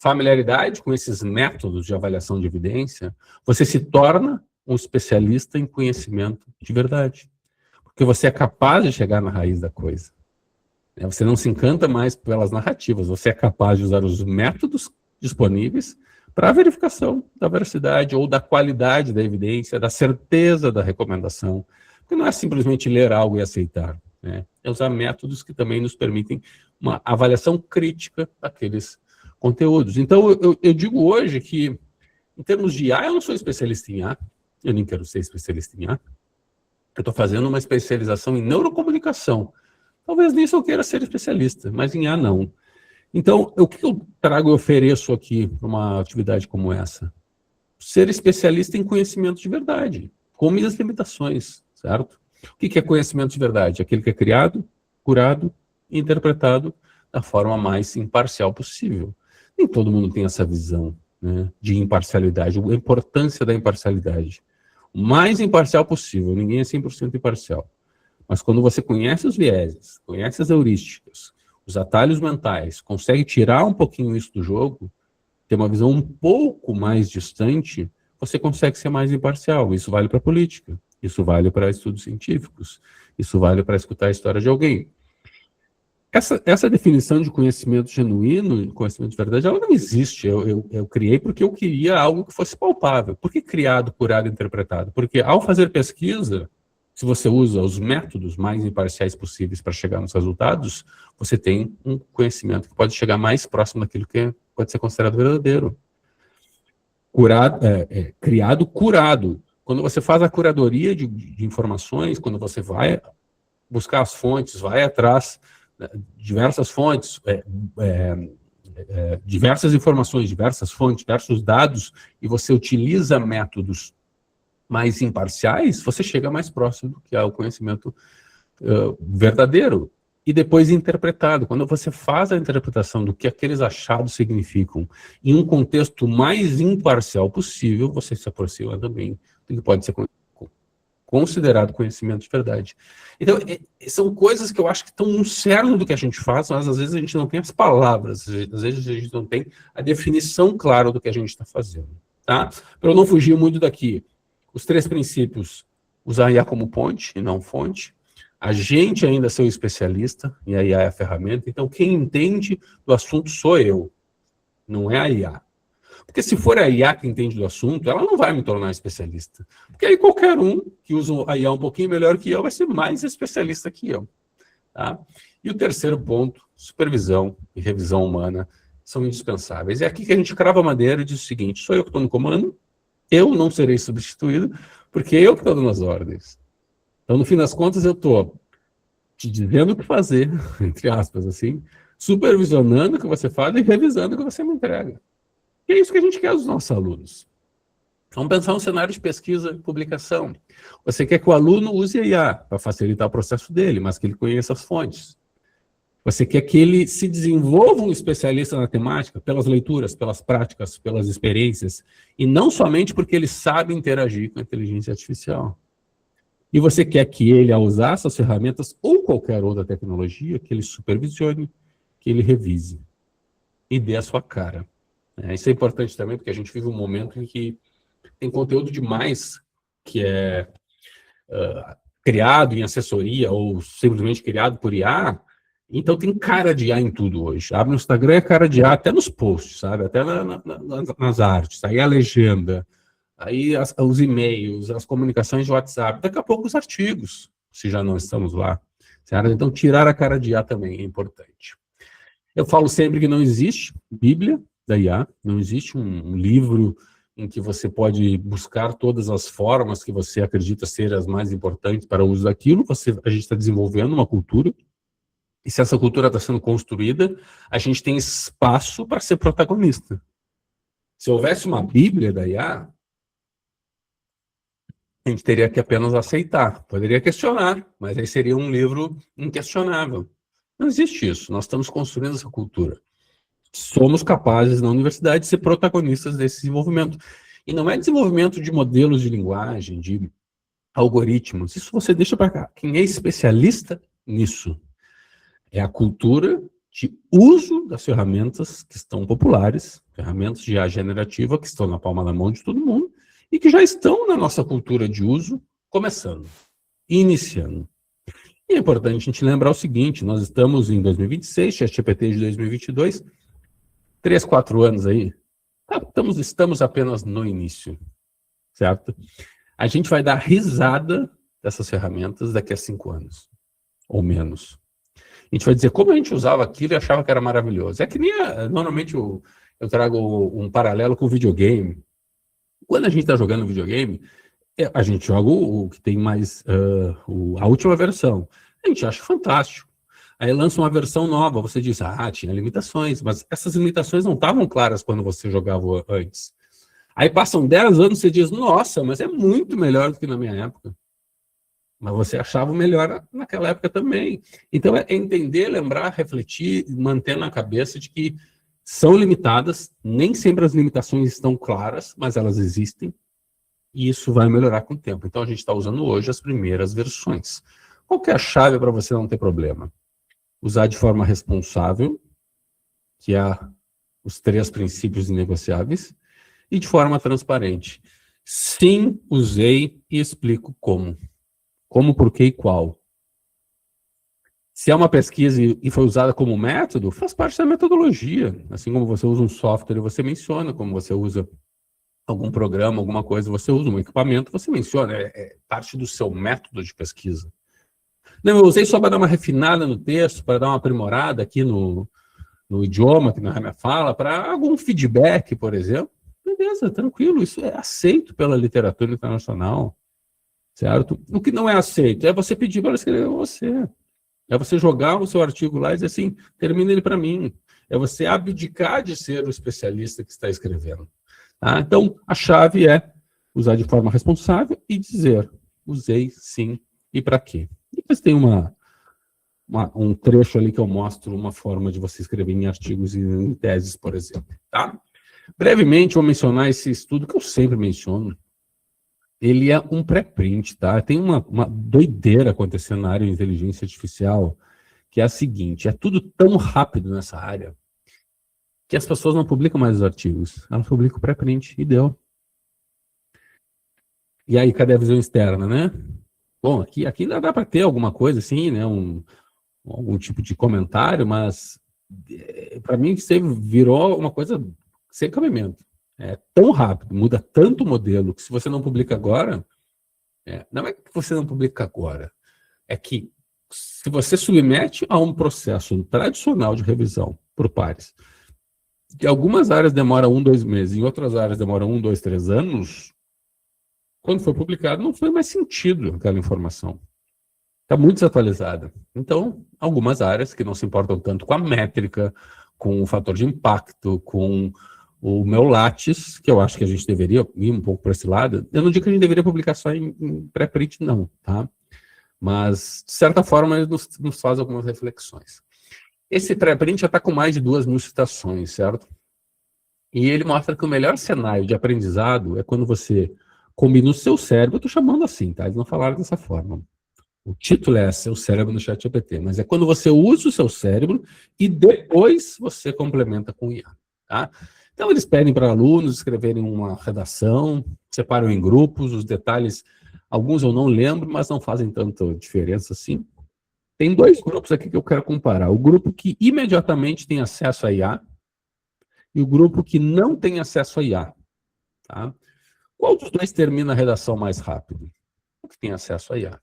B: familiaridade com esses métodos de avaliação de evidência, você se torna um especialista em conhecimento de verdade. Porque você é capaz de chegar na raiz da coisa. Você não se encanta mais pelas narrativas, você é capaz de usar os métodos disponíveis para a verificação da veracidade ou da qualidade da evidência, da certeza da recomendação. Porque não é simplesmente ler algo e aceitar. É usar métodos que também nos permitem uma avaliação crítica daqueles conteúdos. Então, eu digo hoje que, em termos de IA, eu não sou especialista em IA, eu nem quero ser especialista em IA, eu estou fazendo uma especialização em neurocomunicação. Talvez nisso eu queira ser especialista, mas em IA não. Então, o que eu trago e ofereço aqui para uma atividade como essa? Ser especialista em conhecimento de verdade, com minhas limitações, certo? O que é conhecimento de verdade? Aquele que é criado, curado e interpretado da forma mais imparcial possível. Nem todo mundo tem essa visão, né, de imparcialidade, a importância da imparcialidade. O mais imparcial possível, ninguém é 100% imparcial. Mas quando você conhece os vieses, conhece as heurísticas, os atalhos mentais, consegue tirar um pouquinho isso do jogo, ter uma visão um pouco mais distante, você consegue ser mais imparcial. Isso vale para a política, isso vale para estudos científicos, isso vale para escutar a história de alguém. Essa definição de conhecimento genuíno, conhecimento de verdade, ela não existe. Eu criei porque eu queria algo que fosse palpável. Por que criado, curado, interpretado? Porque ao fazer pesquisa, se você usa os métodos mais imparciais possíveis para chegar nos resultados, você tem um conhecimento que pode chegar mais próximo daquilo que pode ser considerado verdadeiro. Criado, curado. Quando você faz a curadoria de informações, quando você vai buscar as fontes, vai atrás diversas fontes, diversas informações, diversas fontes, diversos dados, e você utiliza métodos mais imparciais, você chega mais próximo do que é o conhecimento verdadeiro. E depois interpretado. Quando você faz a interpretação do que aqueles achados significam em um contexto mais imparcial possível, você se aproxima também do que pode ser considerado conhecimento de verdade. Então, são coisas que eu acho que estão no cerne do que a gente faz, mas às vezes a gente não tem as palavras, às vezes a gente não tem a definição clara do que a gente está fazendo. Tá? Para eu não fugir muito daqui, os 3 princípios: usar a IA como ponte e não fonte, a gente ainda ser o especialista, e a IA é a ferramenta, então quem entende do assunto sou eu, não é a IA. Porque se for a IA que entende do assunto, ela não vai me tornar especialista. Porque aí qualquer um que usa a IA um pouquinho melhor que eu vai ser mais especialista que eu. Tá? E o terceiro ponto, supervisão e revisão humana, são indispensáveis. É aqui que a gente crava a madeira e diz o seguinte: sou eu que estou no comando, eu não serei substituído, porque eu que estou dando as ordens. Então, no fim das contas, eu estou te dizendo o que fazer, entre aspas, assim, supervisionando o que você faz e revisando o que você me entrega. E é isso que a gente quer dos nossos alunos. Vamos pensar um cenário de pesquisa e publicação. Você quer que o aluno use a IA para facilitar o processo dele, mas que ele conheça as fontes. Você quer que ele se desenvolva um especialista na temática pelas leituras, pelas práticas, pelas experiências, e não somente porque ele sabe interagir com a inteligência artificial. E você quer que ele, ao usar essas ferramentas ou qualquer outra tecnologia, que ele supervisione, que ele revise e dê a sua cara. Isso é importante também, porque a gente vive um momento em que tem conteúdo demais que é criado em assessoria ou simplesmente criado por IA, então tem cara de IA em tudo hoje. Abre no Instagram, é cara de IA até nos posts, sabe? Até nas artes. Aí a legenda, aí os e-mails, as comunicações de WhatsApp, daqui a pouco os artigos, se já não estamos lá. Certo? Então tirar a cara de IA também é importante. Eu falo sempre que não existe Bíblia da IA, não existe um livro em que você pode buscar todas as formas que você acredita ser as mais importantes para o uso daquilo. A gente está desenvolvendo uma cultura, e se essa cultura está sendo construída, a gente tem espaço para ser protagonista. Se houvesse uma Bíblia da IA, a gente teria que apenas aceitar. Poderia questionar, mas aí seria um livro inquestionável. Não existe isso. Nós estamos construindo essa cultura. Somos capazes, na universidade, de ser protagonistas desse desenvolvimento. E não é desenvolvimento de modelos de linguagem, de algoritmos. Isso você deixa para cá. Quem é especialista nisso é a cultura de uso das ferramentas que estão populares, ferramentas de IA generativa que estão na palma da mão de todo mundo e que já estão na nossa cultura de uso, começando, iniciando. E é importante a gente lembrar o seguinte: nós estamos em 2026, ChatGPT de 2022, 3, 4 anos aí, estamos apenas no início, certo? A gente vai dar risada dessas ferramentas daqui a 5 anos, ou menos. A gente vai dizer como a gente usava aquilo e achava que era maravilhoso. É que nem, normalmente eu trago um paralelo com o videogame. Quando a gente está jogando videogame, a gente joga o que tem mais, a última versão. A gente acha fantástico. Aí lança uma versão nova, você diz, tinha limitações, mas essas limitações não estavam claras quando você jogava antes. Aí passam 10 anos, você diz, nossa, mas é muito melhor do que na minha época. Mas você achava melhor naquela época também. Então é entender, lembrar, refletir, manter na cabeça de que são limitadas, nem sempre as limitações estão claras, mas elas existem, e isso vai melhorar com o tempo. Então a gente está usando hoje as primeiras versões. Qual que é a chave para você não ter problema? Usar de forma responsável, que é os 3 princípios inegociáveis, e de forma transparente. Sim, usei e explico como. Como, por quê e qual. Se é uma pesquisa e foi usada como método, faz parte da metodologia. Assim como você usa um software, você menciona como você usa algum programa, alguma coisa, você usa um equipamento, você menciona, é parte do seu método de pesquisa. Não, eu usei só para dar uma refinada no texto, para dar uma aprimorada aqui no idioma, que não é a minha fala, para algum feedback, por exemplo. Beleza, tranquilo, isso é aceito pela literatura internacional, certo? O que não é aceito é você pedir para ela escrever você. É você jogar o seu artigo lá e dizer assim, termina ele para mim. É você abdicar de ser o especialista que está escrevendo. Tá? Então, a chave é usar de forma responsável e dizer, usei sim e para quê. Depois tem um trecho ali que eu mostro uma forma de você escrever em artigos e em teses, por exemplo. Tá? Brevemente, vou mencionar esse estudo que eu sempre menciono, ele é um pré-print, tá? Tem uma doideira acontecendo na área de inteligência artificial, que é a seguinte, é tudo tão rápido nessa área, que as pessoas não publicam mais os artigos. Elas publicam o pré-print e deu. E aí, cadê a visão externa, né? Bom, aqui ainda dá para ter alguma coisa assim, né? Algum tipo de comentário, mas para mim você virou uma coisa sem cabimento. É tão rápido, muda tanto o modelo, que se você não publica agora, não é que você não publica agora, é que se você submete a um processo tradicional de revisão por pares, que algumas áreas demoram 1, 2 meses, em outras áreas demoram 1, 2, 3 anos, quando foi publicado não foi mais sentido aquela informação. Está muito desatualizada. Então, algumas áreas que não se importam tanto com a métrica, com o fator de impacto, com o meu Lattes, que eu acho que a gente deveria ir um pouco para esse lado. Eu não digo que a gente deveria publicar só em pré-print, não, tá? Mas, de certa forma, ele nos faz algumas reflexões. Esse pré-print já está com mais de 2.000 citações, certo? E ele mostra que o melhor cenário de aprendizado é quando você combina o seu cérebro, eu estou chamando assim, tá? Eles não falaram dessa forma. O título é seu cérebro no ChatGPT, mas é quando você usa o seu cérebro e depois você complementa com IA, tá? Então, eles pedem para alunos escreverem uma redação, separam em grupos, os detalhes, alguns eu não lembro, mas não fazem tanta diferença assim. Tem 2 grupos aqui que eu quero comparar. O grupo que imediatamente tem acesso a IA e o grupo que não tem acesso a IA, tá? Qual dos dois termina a redação mais rápido? O que tem acesso a IA.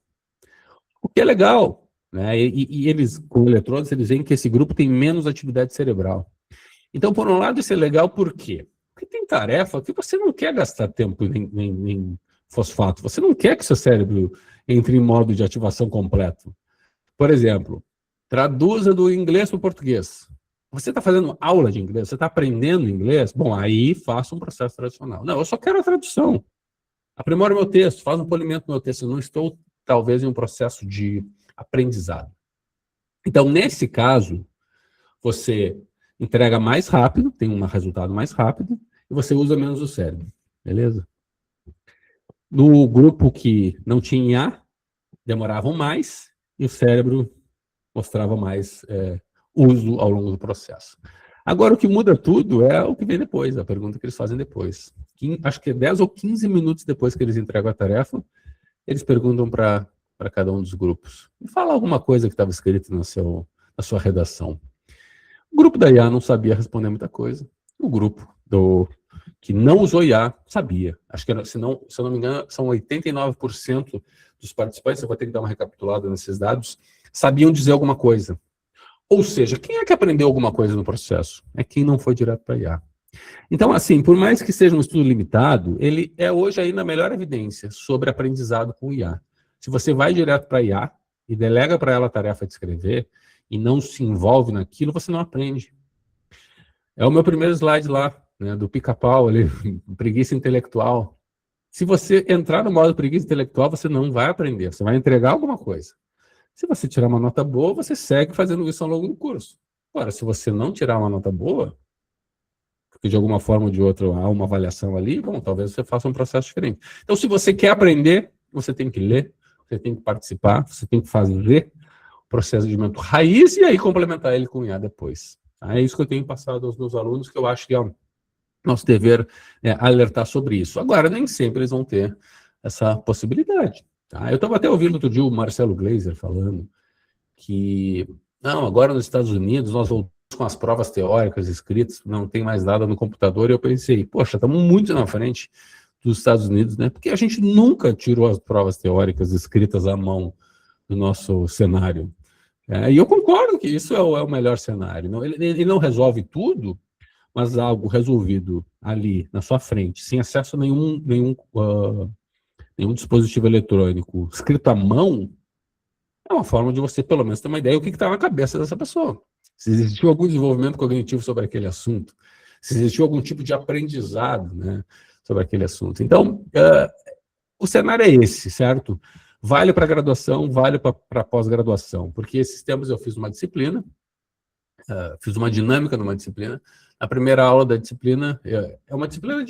B: O que é legal, né? E eles, com eletrodos, eles veem que esse grupo tem menos atividade cerebral. Então, por um lado, isso é legal, por quê? Porque tem tarefa que você não quer gastar tempo em fosfato, você não quer que seu cérebro entre em modo de ativação completo. Por exemplo, traduza do inglês para o português. Você está fazendo aula de inglês, você está aprendendo inglês? Bom, aí faça um processo tradicional. Não, eu só quero a tradução. Aprimora meu texto, faz um polimento no meu texto. Eu não estou, talvez, em um processo de aprendizado. Então, nesse caso, você entrega mais rápido, tem um resultado mais rápido, e você usa menos o cérebro. Beleza? No grupo que não tinha IA, demoravam mais, e o cérebro mostrava mais uso ao longo do processo. Agora, o que muda tudo é o que vem depois, a pergunta que eles fazem depois. Acho que 10 ou 15 minutos depois que eles entregam a tarefa, eles perguntam para cada um dos grupos. Me fala alguma coisa que estava escrito na sua redação. O grupo da IA não sabia responder muita coisa. O grupo que não usou IA sabia. Acho que, se eu não me engano, são 89% dos participantes, eu vou ter que dar uma recapitulada nesses dados, sabiam dizer alguma coisa. Ou seja, quem é que aprendeu alguma coisa no processo? É quem não foi direto para a IA. Então, assim, por mais que seja um estudo limitado, ele é hoje ainda a melhor evidência sobre aprendizado com IA. Se você vai direto para a IA e delega para ela a tarefa de escrever e não se envolve naquilo, você não aprende. É o meu primeiro slide lá, né, do pica-pau ali, preguiça intelectual. Se você entrar no modo preguiça intelectual, você não vai aprender, você vai entregar alguma coisa. Se você tirar uma nota boa, você segue fazendo isso ao longo do curso. Agora, se você não tirar uma nota boa, porque de alguma forma ou de outra há uma avaliação ali, bom, talvez você faça um processo diferente. Então, se você quer aprender, você tem que ler, você tem que participar, você tem que fazer o procedimento raiz e aí complementar ele com IA depois. É isso que eu tenho passado aos meus alunos, que eu acho que é o nosso dever alertar sobre isso. Agora, nem sempre eles vão ter essa possibilidade. Tá? Eu estava até ouvindo outro dia o Marcelo Gleiser falando que, não, agora nos Estados Unidos nós voltamos com as provas teóricas escritas, não tem mais nada no computador, e eu pensei, poxa, estamos muito na frente dos Estados Unidos, né? Porque a gente nunca tirou as provas teóricas escritas à mão do nosso cenário. E eu concordo que isso é o melhor cenário. Não, ele não resolve tudo, mas algo resolvido ali, na sua frente, sem acesso a nenhum dispositivo eletrônico, escrito à mão, é uma forma de você, pelo menos, ter uma ideia do que está na cabeça dessa pessoa. Se existiu algum desenvolvimento cognitivo sobre aquele assunto, se existiu algum tipo de aprendizado, né, sobre aquele assunto. Então, o cenário é esse, certo? Vale para graduação, vale para pós-graduação, porque esses tempos eu fiz uma disciplina, fiz uma dinâmica numa disciplina. A primeira aula da disciplina é uma disciplina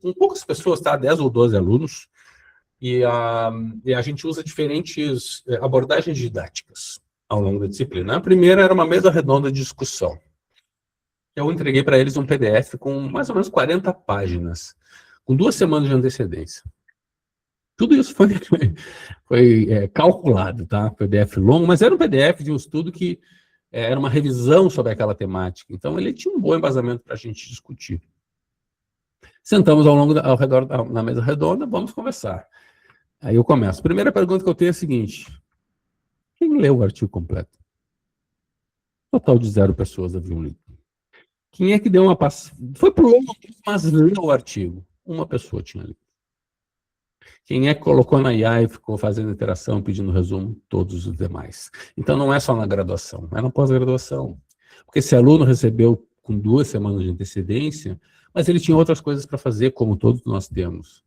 B: com poucas pessoas, tá? 10 ou 12 alunos. E a gente usa diferentes abordagens didáticas ao longo da disciplina. A primeira era uma mesa redonda de discussão. Eu entreguei para eles um PDF com mais ou menos 40 páginas, com 2 semanas de antecedência. Tudo isso foi calculado, tá? PDF longo, mas era um PDF de um estudo que era uma revisão sobre aquela temática. Então, ele tinha um bom embasamento para a gente discutir. Sentamos ao redor na mesa redonda, vamos conversar. Aí eu começo. A primeira pergunta que eu tenho é a seguinte: quem leu o artigo completo? Total de 0 pessoas haviam lido. Quem é que deu uma passada? Foi pro longo, mas leu o artigo. Uma pessoa tinha lido. Quem é que colocou na IA e ficou fazendo interação, pedindo resumo? Todos os demais. Então não é só na graduação, é na pós-graduação. Porque esse aluno recebeu com 2 semanas de antecedência, mas ele tinha outras coisas para fazer, como todos nós temos.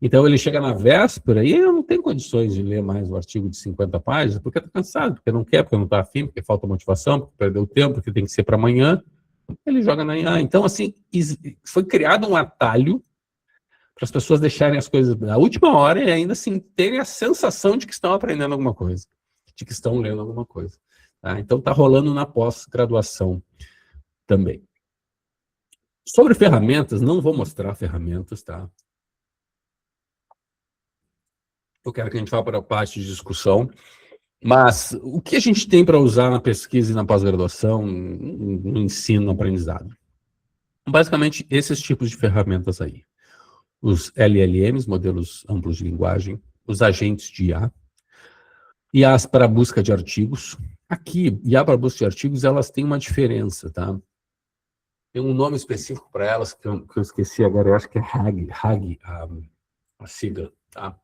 B: Então ele chega na véspera e ele não tem condições de ler mais o artigo de 50 páginas, porque está cansado, porque não quer, porque não está afim, porque falta motivação, porque perdeu tempo, porque tem que ser para amanhã. Ele joga na IA. Então, assim, foi criado um atalho para as pessoas deixarem as coisas na última hora e ainda assim terem a sensação de que estão aprendendo alguma coisa, de que estão lendo alguma coisa. Tá? Então, está rolando na pós-graduação também. Sobre ferramentas, não vou mostrar ferramentas, tá? Eu quero que a gente vá para a parte de discussão. Mas o que a gente tem para usar na pesquisa e na pós-graduação, no ensino, no aprendizado? Basicamente, esses tipos de ferramentas aí. Os LLMs, modelos amplos de linguagem, os agentes de IA, IAs para busca de artigos. Aqui, IA para busca de artigos, elas têm uma diferença, tá? Tem um nome específico para elas que eu esqueci agora, eu acho que é RAG, a sigla, tá?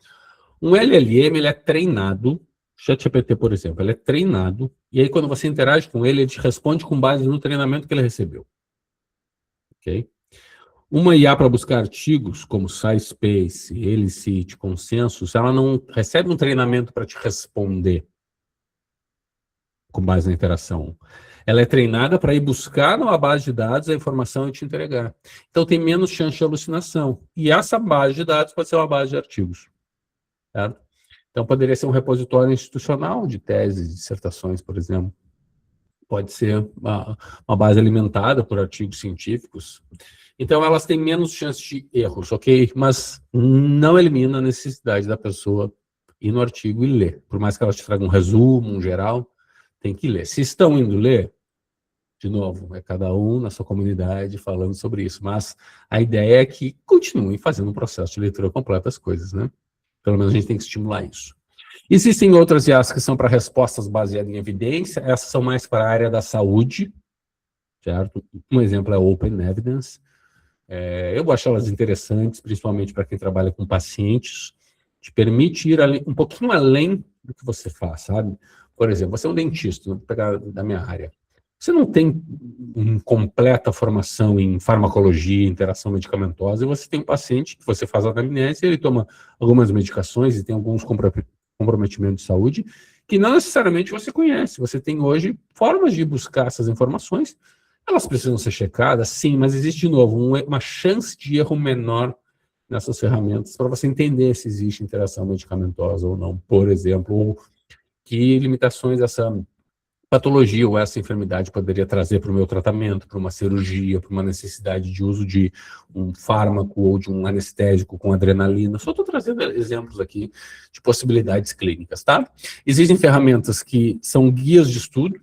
B: Um LLM, ele é treinado, ChatGPT, por exemplo, ele é treinado, e aí quando você interage com ele, ele te responde com base no treinamento que ele recebeu. Ok? Uma IA para buscar artigos, como SciSpace, Elicit, Consensus, ela não recebe um treinamento para te responder com base na interação. Ela é treinada para ir buscar numa base de dados a informação e te entregar. Então tem menos chance de alucinação. E essa base de dados pode ser uma base de artigos. Certo? Então poderia ser um repositório institucional de teses, dissertações, por exemplo. Pode ser uma base alimentada por artigos científicos. Então, elas têm menos chance de erros, ok? Mas não elimina a necessidade da pessoa ir no artigo e ler. Por mais que elas te tragam um resumo, um geral, tem que ler. Se estão indo ler, de novo, é cada um na sua comunidade falando sobre isso. Mas a ideia é que continuem fazendo um processo de leitura completa das coisas, né? Pelo menos a gente tem que estimular isso. Existem outras IAs que são para respostas baseadas em evidência. Essas são mais para a área da saúde, certo? Um exemplo é Open Evidence. Eu acho elas interessantes, principalmente para quem trabalha com pacientes, te permite ir um pouquinho além do que você faz, sabe? Por exemplo, você é um dentista, vou pegar da minha área. Você não tem uma completa formação em farmacologia, interação medicamentosa, e você tem um paciente que você faz a anamnese, ele toma algumas medicações e tem alguns comprometimentos de saúde, que não necessariamente você conhece. Você tem hoje formas de buscar essas informações. Elas precisam ser checadas, sim, mas existe, de novo, uma chance de erro menor nessas ferramentas para você entender se existe interação medicamentosa ou não, por exemplo, ou que limitações essa patologia ou essa enfermidade poderia trazer para o meu tratamento, para uma cirurgia, para uma necessidade de uso de um fármaco ou de um anestésico com adrenalina. Só estou trazendo exemplos aqui de possibilidades clínicas, tá? Existem ferramentas que são guias de estudo,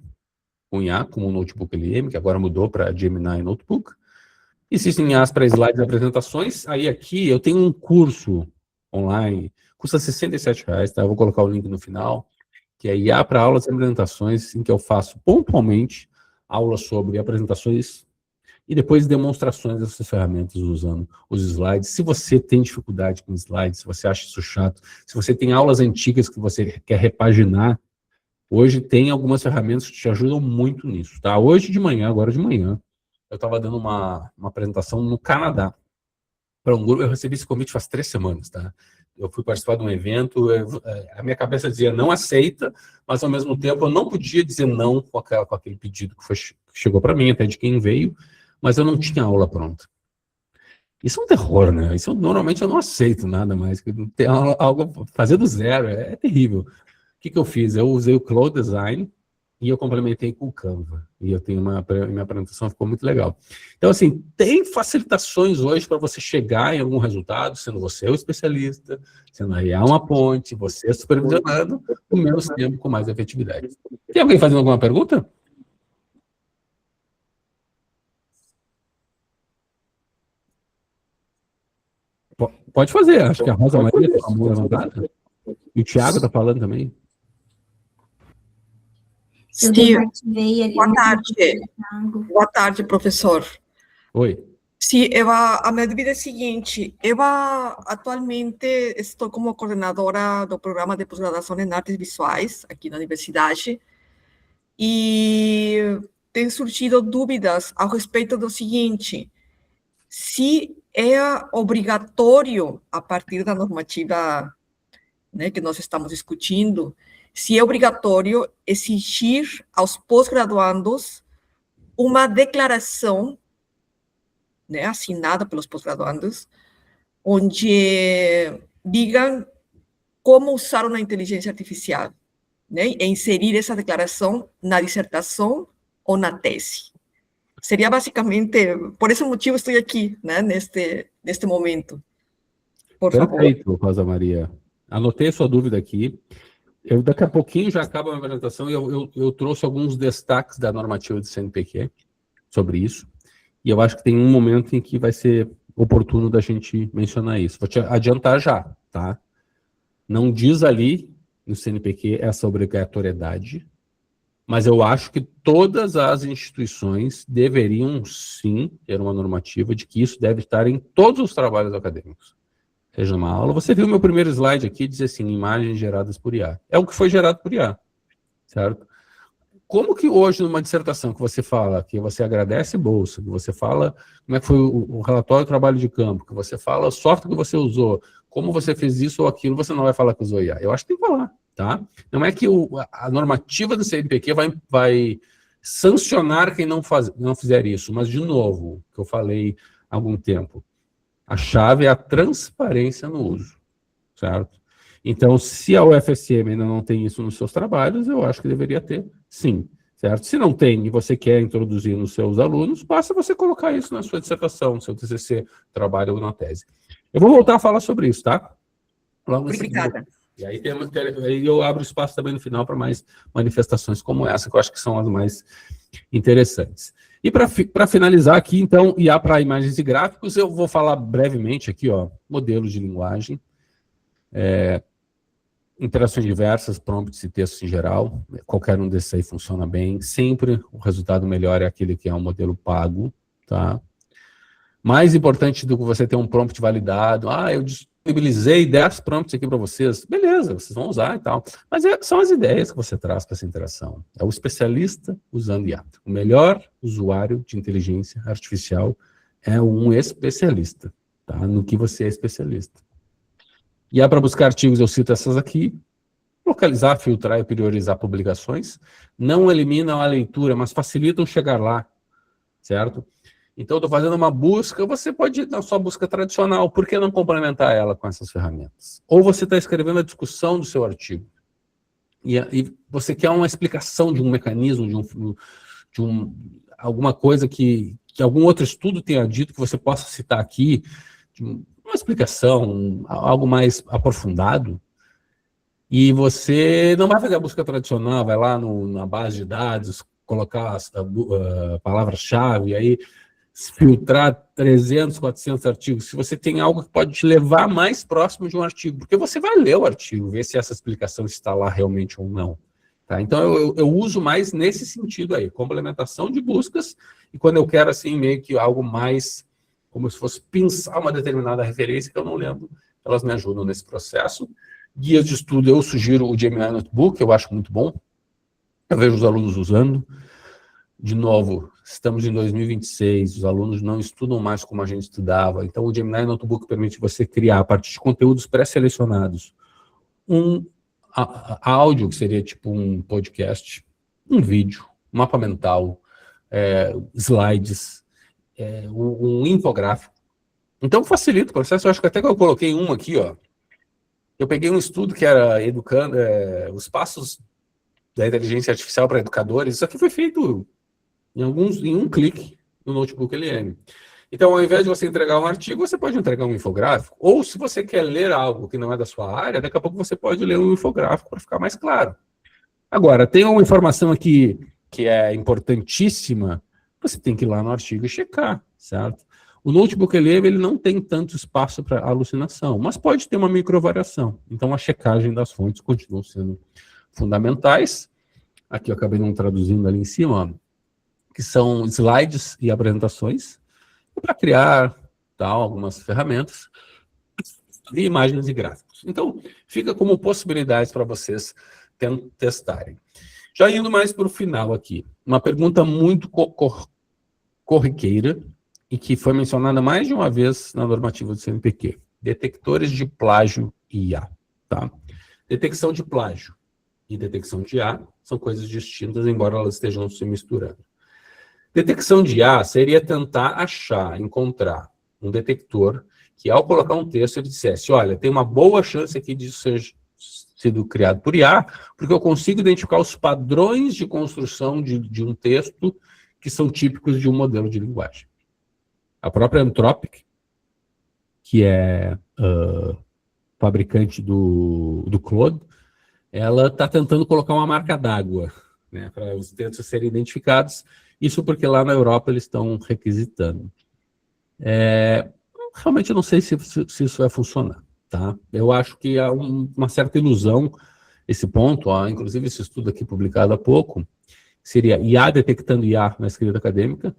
B: com IA, como o Notebook LM, que agora mudou para Gemini Notebook. Existem IAs para slides e apresentações. Aí aqui eu tenho um curso online, custa R$67, tá? Eu vou colocar o link no final, que é IA para aulas e apresentações, em que eu faço pontualmente aulas sobre apresentações e depois demonstrações dessas ferramentas usando os slides. Se você tem dificuldade com slides, se você acha isso chato, se você tem aulas antigas que você quer repaginar, hoje tem algumas ferramentas que te ajudam muito nisso, tá? Hoje de manhã, agora de manhã, eu estava dando uma apresentação no Canadá para um grupo. Eu recebi esse convite faz 3 semanas, tá? Eu fui participar de um evento, a minha cabeça dizia não aceita, mas ao mesmo tempo eu não podia dizer não com aquele pedido que chegou para mim, até de quem veio, mas eu não tinha aula pronta. Isso é um terror, né? Isso normalmente eu não aceito nada mais, que não tem algo fazer do zero, é terrível. O que eu fiz? Eu usei o Cloud Design e eu complementei com o Canva. E eu tenho minha apresentação ficou muito legal. Então, assim, tem facilitações hoje para você chegar em algum resultado, sendo você o especialista, sendo a IA uma ponte, você supervisionando, com menos tempo, com mais efetividade. Tem alguém fazendo alguma pergunta? Pode fazer, acho que a Rosa Maria está com a mão levantada. E o Thiago está falando também.
A: Eu desativei ali.
C: Boa tarde. Boa tarde, professor.
B: Oi.
C: Sim, Eva, a minha dúvida é a seguinte: eu atualmente estou como coordenadora do programa de pós-graduação em artes visuais aqui na universidade e tem surgido dúvidas a respeito do seguinte: se é obrigatório, a partir da normativa, né, que nós estamos discutindo, se é obrigatório exigir aos pós-graduandos uma declaração, né, assinada pelos pós-graduandos, onde digam como usaram a inteligência artificial, né, e inserir essa declaração na dissertação ou na tese. Seria basicamente, por esse motivo estou aqui, né, neste momento. Por favor.
B: Perfeito, Rosa Maria. Anotei a sua dúvida aqui. Eu, daqui a pouquinho já acaba a minha apresentação e eu trouxe alguns destaques da normativa do CNPq sobre isso. E eu acho que tem um momento em que vai ser oportuno da gente mencionar isso. Vou te adiantar já, tá? Não diz ali no CNPq essa obrigatoriedade, mas eu acho que todas as instituições deveriam, sim, ter uma normativa de que isso deve estar em todos os trabalhos acadêmicos. Seja numa aula. Você viu meu primeiro slide aqui, diz assim, imagens geradas por IA. É o que foi gerado por IA, certo? Como que hoje, numa dissertação que você fala, que você agradece bolsa, que você fala como é que foi o relatório do trabalho de campo, que você fala o software que você usou, como você fez isso ou aquilo, você não vai falar que usou IA. Eu acho que tem que falar, tá? Não é que a normativa do CNPq vai sancionar quem não fizer isso, mas, de novo, que eu falei há algum tempo, a chave é a transparência no uso, certo? Então, se a UFSM ainda não tem isso nos seus trabalhos, eu acho que deveria ter, sim, certo? Se não tem e você quer introduzir nos seus alunos, basta você colocar isso na sua dissertação, no seu TCC, trabalho ou na tese. Eu vou voltar a falar sobre isso, tá? Logo
C: Obrigada.
B: E aí eu abro espaço também no final para mais manifestações como essa, que eu acho que são as mais interessantes. E para finalizar aqui, então, IA para imagens e gráficos, eu vou falar brevemente aqui, ó, modelos de linguagem, interações diversas, prompts e textos em geral, qualquer um desses aí funciona bem, sempre o resultado melhor é aquele que é um modelo pago, tá? Mais importante do que você ter um prompt validado, eu disponibilizei 10 prompts aqui para vocês, beleza, vocês vão usar e tal, mas são as ideias que você traz para essa interação. É o especialista usando IA. O melhor usuário de inteligência artificial é um especialista, tá? No que você é especialista. IA para buscar artigos, eu cito essas aqui. Localizar, filtrar e priorizar publicações. Não eliminam a leitura, mas facilitam chegar lá, certo? Então, eu estou fazendo uma busca, você pode ir na sua busca tradicional, por que não complementar ela com essas ferramentas? Ou você está escrevendo a discussão do seu artigo, e você quer uma explicação de um mecanismo, alguma coisa que algum outro estudo tenha dito, que você possa citar aqui, uma explicação, algo mais aprofundado, e você não vai fazer a busca tradicional, vai lá na base de dados, colocar as palavras-chave, aí filtrar 300, 400 artigos, se você tem algo que pode te levar mais próximo de um artigo, porque você vai ler o artigo, ver se essa explicação está lá realmente ou não. Tá? Então, eu uso mais nesse sentido aí, complementação de buscas, e quando eu quero, assim, meio que algo mais, como se fosse pensar uma determinada referência que eu não lembro, elas me ajudam nesse processo. Guias de estudo, eu sugiro o Gemini Notebook, eu acho muito bom, eu vejo os alunos usando. De novo, estamos em 2026, os alunos não estudam mais como a gente estudava, então o Gemini Notebook permite você criar, a partir de conteúdos pré-selecionados, um áudio, que seria tipo um podcast, um vídeo, um mapa mental, slides, um infográfico, Então facilita o processo. Eu acho que até que eu coloquei um aqui, ó. Eu peguei um estudo que era educando os passos da inteligência artificial para educadores. Isso aqui foi feito em um clique no notebook LM. Então, ao invés de você entregar um artigo, você pode entregar um infográfico. Ou, se você quer ler algo que não é da sua área, daqui a pouco você pode ler um infográfico para ficar mais claro. Agora, tem uma informação aqui que é importantíssima, você tem que ir lá no artigo e checar, certo? O notebook LM, ele não tem tanto espaço para alucinação, mas pode ter uma microvariação. Então, a checagem das fontes continua sendo fundamentais. Aqui eu acabei não traduzindo ali em cima, ó, que são slides e apresentações, para criar algumas ferramentas de imagens e gráficos. Então, fica como possibilidades para vocês testarem. Já indo mais para o final aqui, uma pergunta muito corriqueira e que foi mencionada mais de uma vez na normativa do CNPq. Detectores de plágio e IA. Tá? Detecção de plágio e detecção de IA são coisas distintas, embora elas estejam se misturando. Detecção de IA seria tentar encontrar um detector que, ao colocar um texto, ele dissesse, olha, tem uma boa chance aqui de ser sido criado por IA, porque eu consigo identificar os padrões de construção de um texto que são típicos de um modelo de linguagem. A própria Anthropic, que é fabricante do Claude, ela está tentando colocar uma marca d'água, né, para os textos serem identificados. Isso porque lá na Europa eles estão requisitando. Realmente eu não sei se isso vai funcionar. Tá? Eu acho que há uma certa ilusão esse ponto, inclusive esse estudo aqui publicado há pouco, seria IA detectando IA na escrita acadêmica.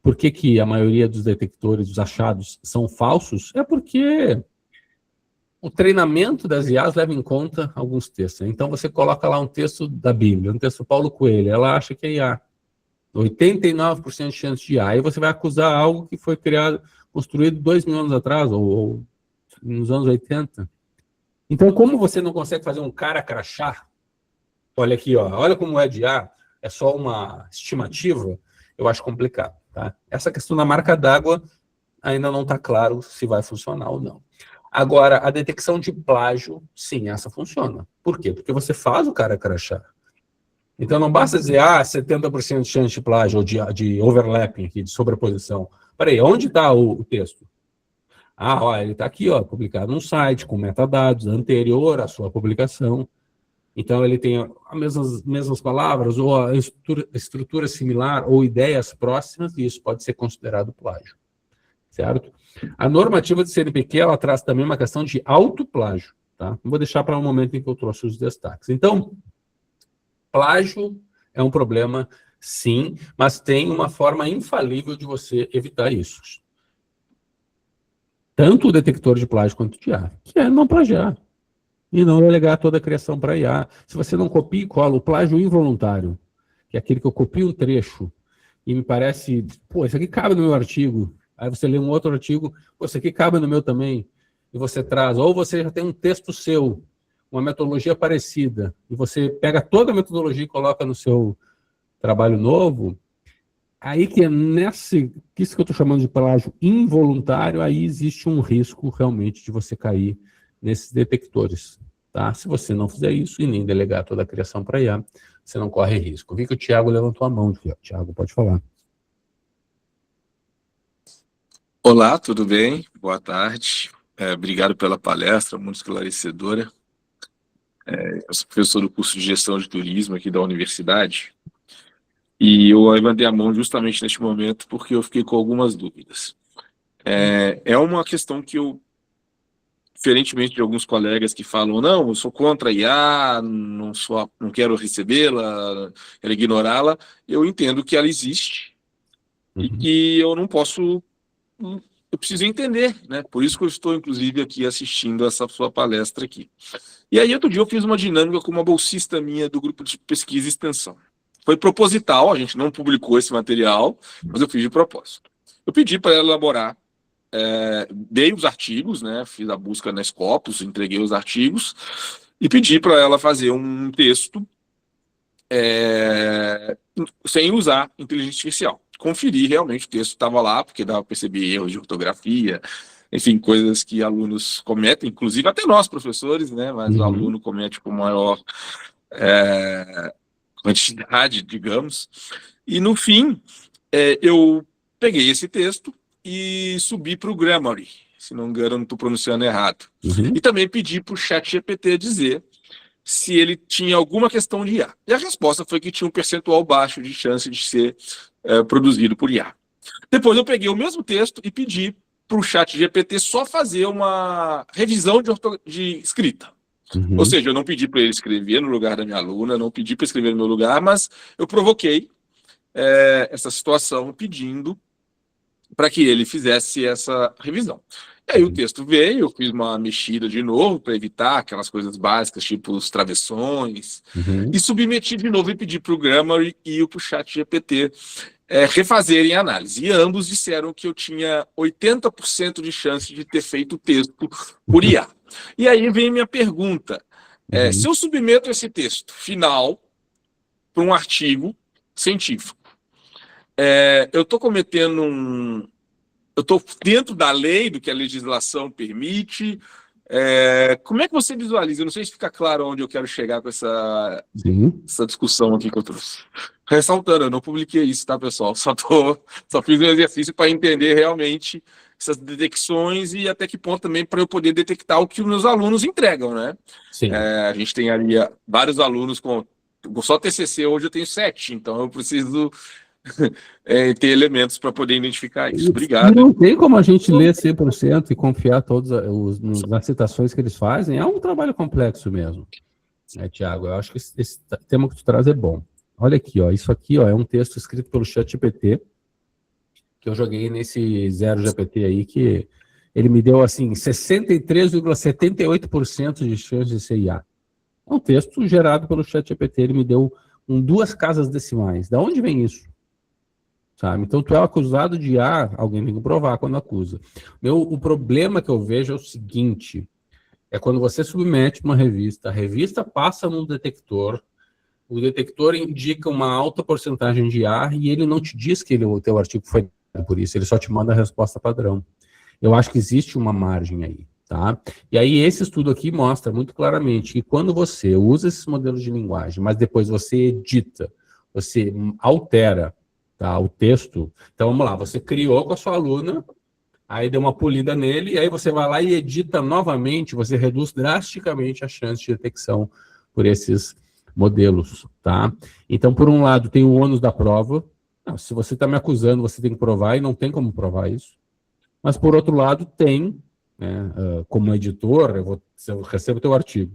B: Por que a maioria dos detectores, dos achados, são falsos? É porque o treinamento das IAs leva em conta alguns textos. Então você coloca lá um texto da Bíblia, um texto do Paulo Coelho, ela acha que é IA. 89% de chance de IA. Aí você vai acusar algo que foi construído 2.000 anos atrás, ou nos anos 80. Então, como você não consegue fazer um cara crachá, olha aqui, ó, olha como é de IA, é só uma estimativa, eu acho complicado. Tá? Essa questão da marca d'água ainda não está claro se vai funcionar ou não. Agora, a detecção de plágio, sim, essa funciona. Por quê? Porque você faz o cara crachá. Então, não basta dizer, 70% de chance de plágio, ou de overlapping, aqui, de sobreposição. Peraí, onde está o texto? Ele está aqui, ó, publicado num site com metadados anterior à sua publicação. Então, ele tem as mesmas palavras, ou a estrutura similar, ou ideias próximas, e isso pode ser considerado plágio. Certo? A normativa do CNPq, ela traz também uma questão de autoplágio. Tá? Vou deixar para um momento em que eu trouxe os destaques. Então, plágio é um problema, sim, mas tem uma forma infalível de você evitar isso. Tanto o detector de plágio quanto de IA, que é não plagiar. E não delegar toda a criação para IA. Se você não copia e cola o plágio involuntário, que é aquele que eu copio um trecho e me parece, isso aqui cabe no meu artigo. Aí você lê um outro artigo, isso aqui cabe no meu também. E você traz, ou você já tem um texto seu, uma metodologia parecida, e você pega toda a metodologia e coloca no seu trabalho novo, aí que é isso que eu estou chamando de plágio involuntário, aí existe um risco realmente de você cair nesses detectores. Tá? Se você não fizer isso e nem delegar toda a criação para IA, você não corre risco. Vi que o Thiago levantou a mão. Thiago, pode falar.
D: Olá, tudo bem? Boa tarde. Obrigado pela palestra, muito esclarecedora. Eu sou professor do curso de Gestão de Turismo aqui da universidade e eu levantei a mão justamente neste momento porque eu fiquei com algumas dúvidas. É uma questão que eu, diferentemente de alguns colegas que falam, não, eu sou contra a IA, não quero recebê-la, quero ignorá-la, eu entendo que ela existe e que eu não posso... Eu preciso entender, né? Por isso que eu estou, inclusive, aqui assistindo essa sua palestra aqui. E aí, outro dia, eu fiz uma dinâmica com uma bolsista minha do grupo de pesquisa e extensão. Foi proposital, a gente não publicou esse material, mas eu fiz de propósito. Eu pedi para ela elaborar, dei os artigos, né? Fiz a busca na Scopus, entreguei os artigos, e pedi para ela fazer um texto sem usar inteligência artificial. Conferi realmente o texto estava lá, porque dava para perceber erros de ortografia, enfim, coisas que alunos cometem, inclusive até nós, professores, né? Mas o aluno comete com maior quantidade, digamos. E, no fim, eu peguei esse texto e subi para o Grammarly, se não me engano, não estou pronunciando errado. E também pedi para o ChatGPT dizer se ele tinha alguma questão de IA. E a resposta foi que tinha um percentual baixo de chance de ser produzido por IA. Depois eu peguei o mesmo texto e pedi para o ChatGPT só fazer uma revisão de escrita. Ou seja, eu não pedi para ele escrever no lugar da minha aluna, não pedi para escrever no meu lugar, mas eu provoquei essa situação pedindo para que ele fizesse essa revisão. E aí o texto veio, eu fiz uma mexida de novo para evitar aquelas coisas básicas, tipo os travessões, e submeti de novo e pedi para o Grammarly e para o ChatGPT refazerem a análise. E ambos disseram que eu tinha 80% de chance de ter feito o texto por IA. E aí vem minha pergunta. Se eu submeto esse texto final para um artigo científico, eu estou cometendo eu estou dentro da lei, do que a legislação permite. Como é que você visualiza? Eu não sei se fica claro onde eu quero chegar com essa discussão aqui que eu trouxe. Ressaltando, eu não publiquei isso, tá, pessoal? Só fiz um exercício para entender realmente essas detecções e até que ponto também para eu poder detectar o que os meus alunos entregam, né? A gente tem ali vários alunos com só TCC, hoje eu tenho 7, então eu preciso ter elementos para poder identificar isso. Obrigado.
B: E não tem como a gente ler 100% e confiar todas nas citações que eles fazem. É um trabalho complexo mesmo, Tiago. Eu acho que esse tema que tu traz é bom. Olha aqui, isso aqui é um texto escrito pelo ChatGPT, que eu joguei nesse 0GPT aí, que ele me deu, assim, 63,78% de chance de ser IA. É um texto gerado pelo ChatGPT, ele me deu 2 casas decimais. Da onde vem isso? Sabe? Então, tu é acusado de IA, alguém tem que provar quando acusa. O problema que eu vejo é o seguinte, quando você submete uma revista, a revista passa num detector, o detector indica uma alta porcentagem de IA e ele não te diz que o teu artigo foi por isso, ele só te manda a resposta padrão. Eu acho que existe uma margem aí, tá? E aí esse estudo aqui mostra muito claramente que quando você usa esses modelos de linguagem, mas depois você edita, você altera, tá, o texto. Então, vamos lá, você criou com a sua aluna, aí deu uma polida nele, e aí você vai lá e edita novamente, você reduz drasticamente a chance de detecção por esses modelos, tá? Então, por um lado, tem o ônus da prova. Não, se você está me acusando, você tem que provar, e não tem como provar isso. Mas, por outro lado, tem, né, como editor, eu recebo o teu artigo.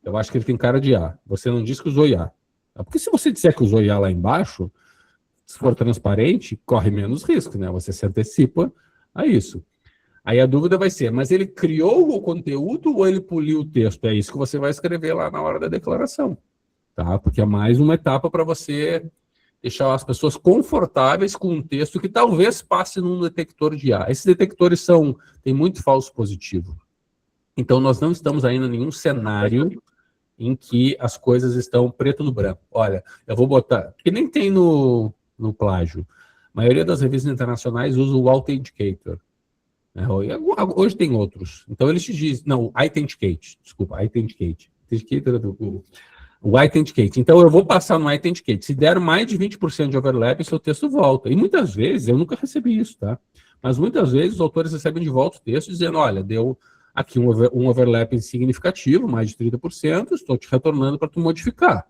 B: Eu acho que ele tem cara de IA. Você não diz que usou IA. Porque se você disser que usou IA lá embaixo, se for transparente, corre menos risco, né? Você se antecipa a isso. Aí a dúvida vai ser, mas ele criou o conteúdo ou ele poliu o texto? É isso que você vai escrever lá na hora da declaração, tá? Porque é mais uma etapa para você deixar as pessoas confortáveis com um texto que talvez passe num detector de IA. Esses detectores têm muito falso positivo. Então, nós não estamos ainda em nenhum cenário em que as coisas estão preto no branco. Olha, eu vou botar, que nem tem no plágio. A maioria das revistas internacionais usa o Authenticator. Hoje tem outros. Então, eles te dizem, não, Authenticate. Authenticator é do Google. O Authenticate. Então, eu vou passar no Authenticate. Se der mais de 20% de overlap, seu texto volta. E muitas vezes, eu nunca recebi isso, tá? Mas muitas vezes os autores recebem de volta o texto dizendo, olha, deu aqui um overlap significativo, mais de 30%, estou te retornando para tu modificar.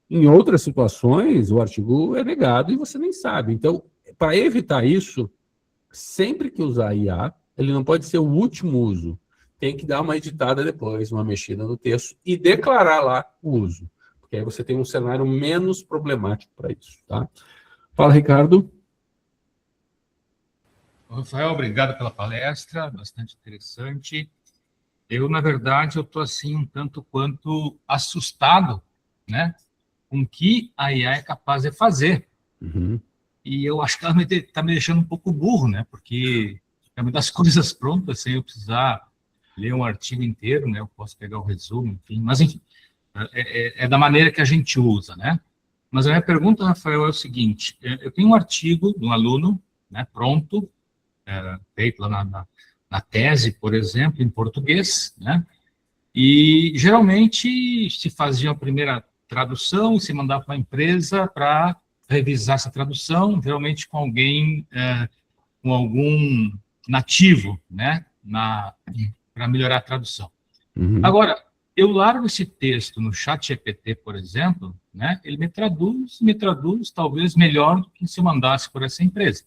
B: Em outras situações, o artigo é negado e você nem sabe. Então, para evitar isso, sempre que usar IA, ele não pode ser o último uso. Tem que dar uma editada depois, uma mexida no texto e declarar lá o uso. Porque aí você tem um cenário menos problemático para isso, tá? Fala, Ricardo.
E: Rafael, obrigado pela palestra, bastante interessante. Eu, na verdade, eu estou assim um tanto quanto assustado, né, com o que a IA é capaz de fazer. E eu acho que ela está me deixando um pouco burro, né, porque é uma das coisas prontas sem eu precisar ler um artigo inteiro, né, eu posso pegar o resumo, enfim, mas enfim, é da maneira que a gente usa, né. Mas a minha pergunta, Rafael, é o seguinte, eu tenho um artigo de um aluno, né, pronto, feito lá na na tese, por exemplo, em português, né? E geralmente se fazia a primeira tradução, se mandava para a empresa para revisar essa tradução, geralmente com alguém, com algum nativo, né? Para melhorar a tradução.
B: Uhum.
E: Agora, eu largo esse texto no ChatGPT, por exemplo, né? Ele me traduz talvez melhor do que se eu mandasse por essa empresa.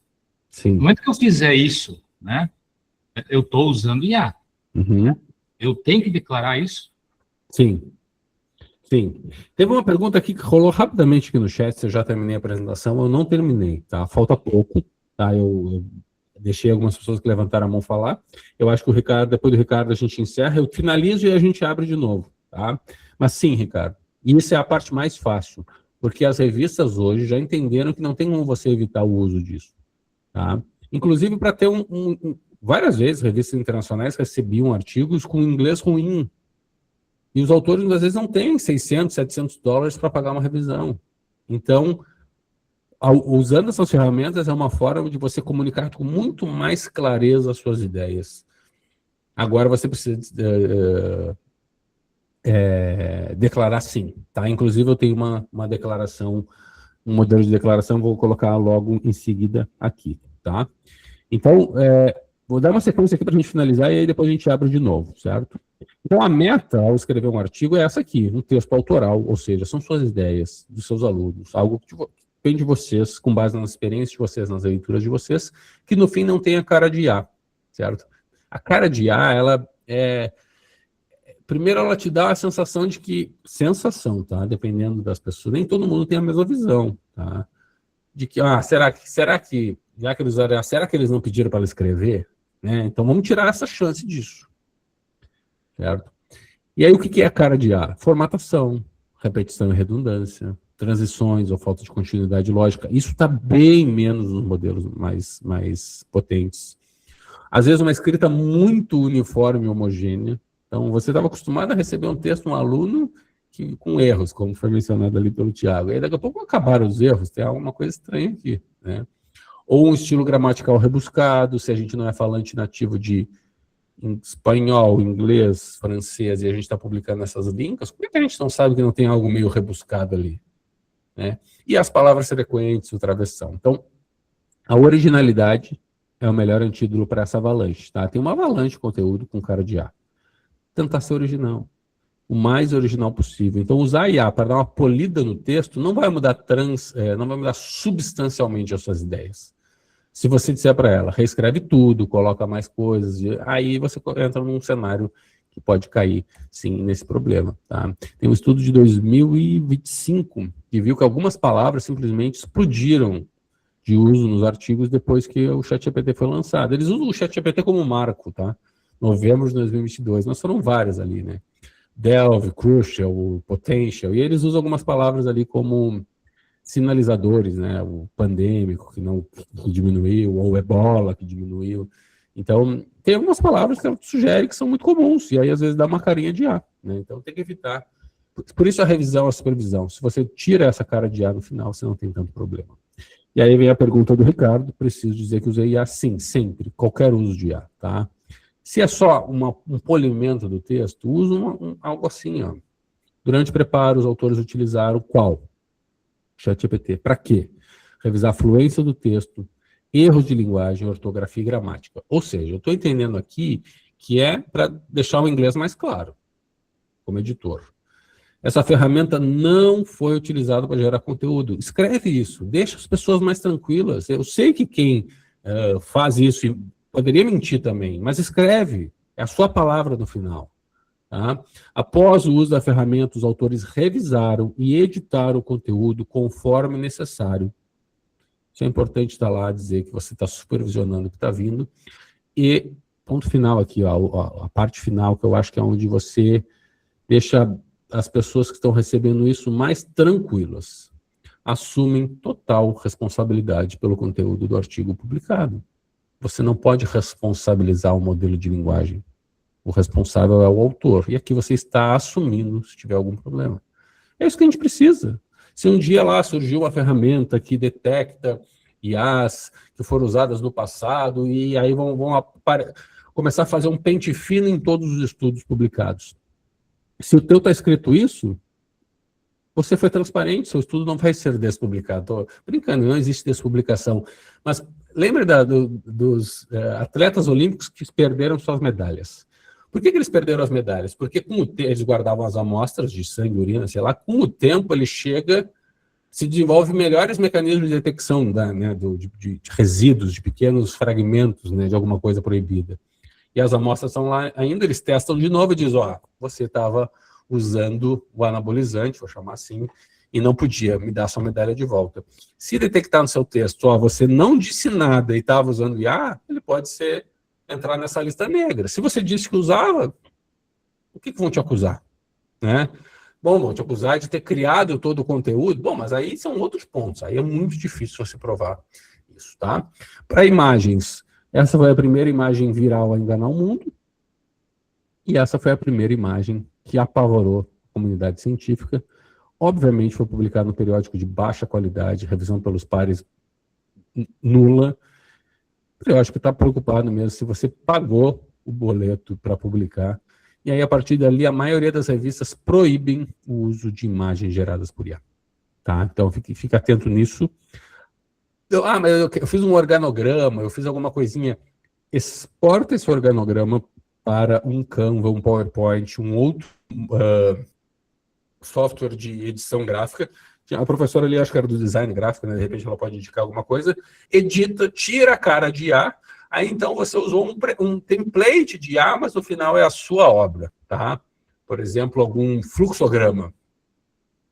B: Sim.
E: No momento que eu fizer isso, né? Eu estou usando IA.
B: Uhum.
E: Eu tenho que declarar isso?
B: Sim. Sim. Teve uma pergunta aqui que rolou rapidamente aqui no chat, se eu já terminei a apresentação, eu não terminei, tá? Falta pouco, tá? Eu deixei algumas pessoas que levantaram a mão falar. Eu acho que o Ricardo, depois do Ricardo a gente encerra, eu finalizo e a gente abre de novo, tá? Mas sim, Ricardo, isso é a parte mais fácil, porque as revistas hoje já entenderam que não tem como você evitar o uso disso, tá? Inclusive para ter várias vezes revistas internacionais recebiam artigos com inglês ruim, e os autores, às vezes, não têm $600, $700 para pagar uma revisão. Então, usando essas ferramentas, é uma forma de você comunicar com muito mais clareza as suas ideias. Agora, você precisa declarar sim. Tá? Inclusive, eu tenho uma declaração, um modelo de declaração, vou colocar logo em seguida aqui. Tá? Então, vou dar uma sequência aqui para a gente finalizar e aí depois a gente abre de novo, certo? Então, a meta ao escrever um artigo é essa aqui, um texto autoral, ou seja, são suas ideias dos seus alunos, algo que depende de vocês, com base nas experiências de vocês, nas leituras de vocês, que no fim não tem a cara de IA, certo? A cara de IA, ela primeiro, ela te dá a sensação de que... Sensação, tá? Dependendo das pessoas. Nem todo mundo tem a mesma visão, tá? De que, será que já que eles usaram, será que eles não pediram para ela escrever? Né? Então, vamos tirar essa chance disso. Certo? E aí, o que é a cara de IA? Formatação, repetição e redundância, transições ou falta de continuidade lógica. Isso está bem menos nos modelos mais potentes. Às vezes, uma escrita muito uniforme e homogênea. Então, você estava acostumado a receber um texto, um aluno, com erros, como foi mencionado ali pelo Tiago. Aí, daqui a pouco, acabaram os erros, tem alguma coisa estranha aqui. Né? Ou um estilo gramatical rebuscado, se a gente não é falante nativo de espanhol, inglês, francês, e a gente está publicando essas línguas, por que a gente não sabe que não tem algo meio rebuscado ali? Né? E as palavras frequentes, o travessão. Então, a originalidade é o melhor antídoto para essa avalanche. Tá? Tem uma avalanche de conteúdo com cara de IA. Tentar ser original. O mais original possível. Então, usar a IA para dar uma polida no texto não vai mudar não vai mudar substancialmente as suas ideias. Se você disser para ela, reescreve tudo, coloca mais coisas, aí você entra num cenário que pode cair, sim, nesse problema. Tá? Tem um estudo de 2025 que viu que algumas palavras simplesmente explodiram de uso nos artigos depois que o ChatGPT foi lançado. Eles usam o ChatGPT como marco, tá? Novembro de 2022, mas foram várias ali, né? Delve, Crucial, Potential, e eles usam algumas palavras ali como sinalizadores, né, o pandêmico que diminuiu, ou o ebola que diminuiu. Então, tem algumas palavras que sugerem que são muito comuns, e aí às vezes dá uma carinha de A, né? Então tem que evitar. Por isso a revisão, a supervisão. Se você tira essa cara de A no final, você não tem tanto problema. E aí vem a pergunta do Ricardo, preciso dizer que usei IA sim, sempre, qualquer uso de IA, tá? Se é só um polimento do texto, uso algo assim, ó. Durante o preparo, os autores utilizaram qual? ChatGPT. Para quê? Revisar a fluência do texto, erros de linguagem, ortografia e gramática. Ou seja, eu estou entendendo aqui que é para deixar o inglês mais claro, como editor. Essa ferramenta não foi utilizada para gerar conteúdo. Escreve isso, deixa as pessoas mais tranquilas. Eu sei que quem faz isso poderia mentir também, mas escreve, é a sua palavra no final. Tá? Após o uso da ferramenta, os autores revisaram e editaram o conteúdo conforme necessário. Isso é importante estar lá, dizer que você está supervisionando o que está vindo. E, ponto final aqui, ó, a parte final, que eu acho que é onde você deixa as pessoas que estão recebendo isso mais tranquilas. Assumem total responsabilidade pelo conteúdo do artigo publicado. Você não pode responsabilizar o modelo de linguagem. O responsável é o autor. E aqui você está assumindo se tiver algum problema. É isso que a gente precisa. Se um dia lá surgiu uma ferramenta que detecta IAs que foram usadas no passado, e aí vão começar a fazer um pente fino em todos os estudos publicados. Se o teu está escrito isso, você foi transparente, seu estudo não vai ser despublicado. Estou brincando, não existe despublicação. Mas lembre dos atletas olímpicos que perderam suas medalhas. Por que eles perderam as medalhas? Porque eles guardavam as amostras de sangue, urina, sei lá, com o tempo ele chega, se desenvolve melhores mecanismos de detecção de resíduos, de pequenos fragmentos, né, de alguma coisa proibida. E as amostras estão lá ainda, eles testam de novo e dizem, você estava usando o anabolizante, vou chamar assim, e não podia me dar sua medalha de volta. Se detectar no seu texto, você não disse nada e estava usando IA, ele pode entrar nessa lista negra. Se você disse que usava, o que vão te acusar? Né? Bom, vão te acusar de ter criado todo o conteúdo. Bom, mas aí são outros pontos. Aí é muito difícil você provar isso, tá? Para imagens, essa foi a primeira imagem viral a enganar o mundo. E essa foi a primeira imagem que apavorou a comunidade científica. Obviamente foi publicado no periódico de baixa qualidade, revisão pelos pares nula. O periódico está preocupado mesmo se você pagou o boleto para publicar. E aí, a partir dali, a maioria das revistas proíbem o uso de imagens geradas por IA. Tá? Então, fique atento nisso. Mas eu fiz um organograma, eu fiz alguma coisinha. Exporta esse organograma para um Canva, um PowerPoint, um outro software de edição gráfica. A professora ali, acho que era do design gráfico, né? De repente ela pode indicar alguma coisa. Edita, tira a cara de IA. Aí, então, você usou um template de IA, mas no final é a sua obra, tá? Por exemplo, algum fluxograma.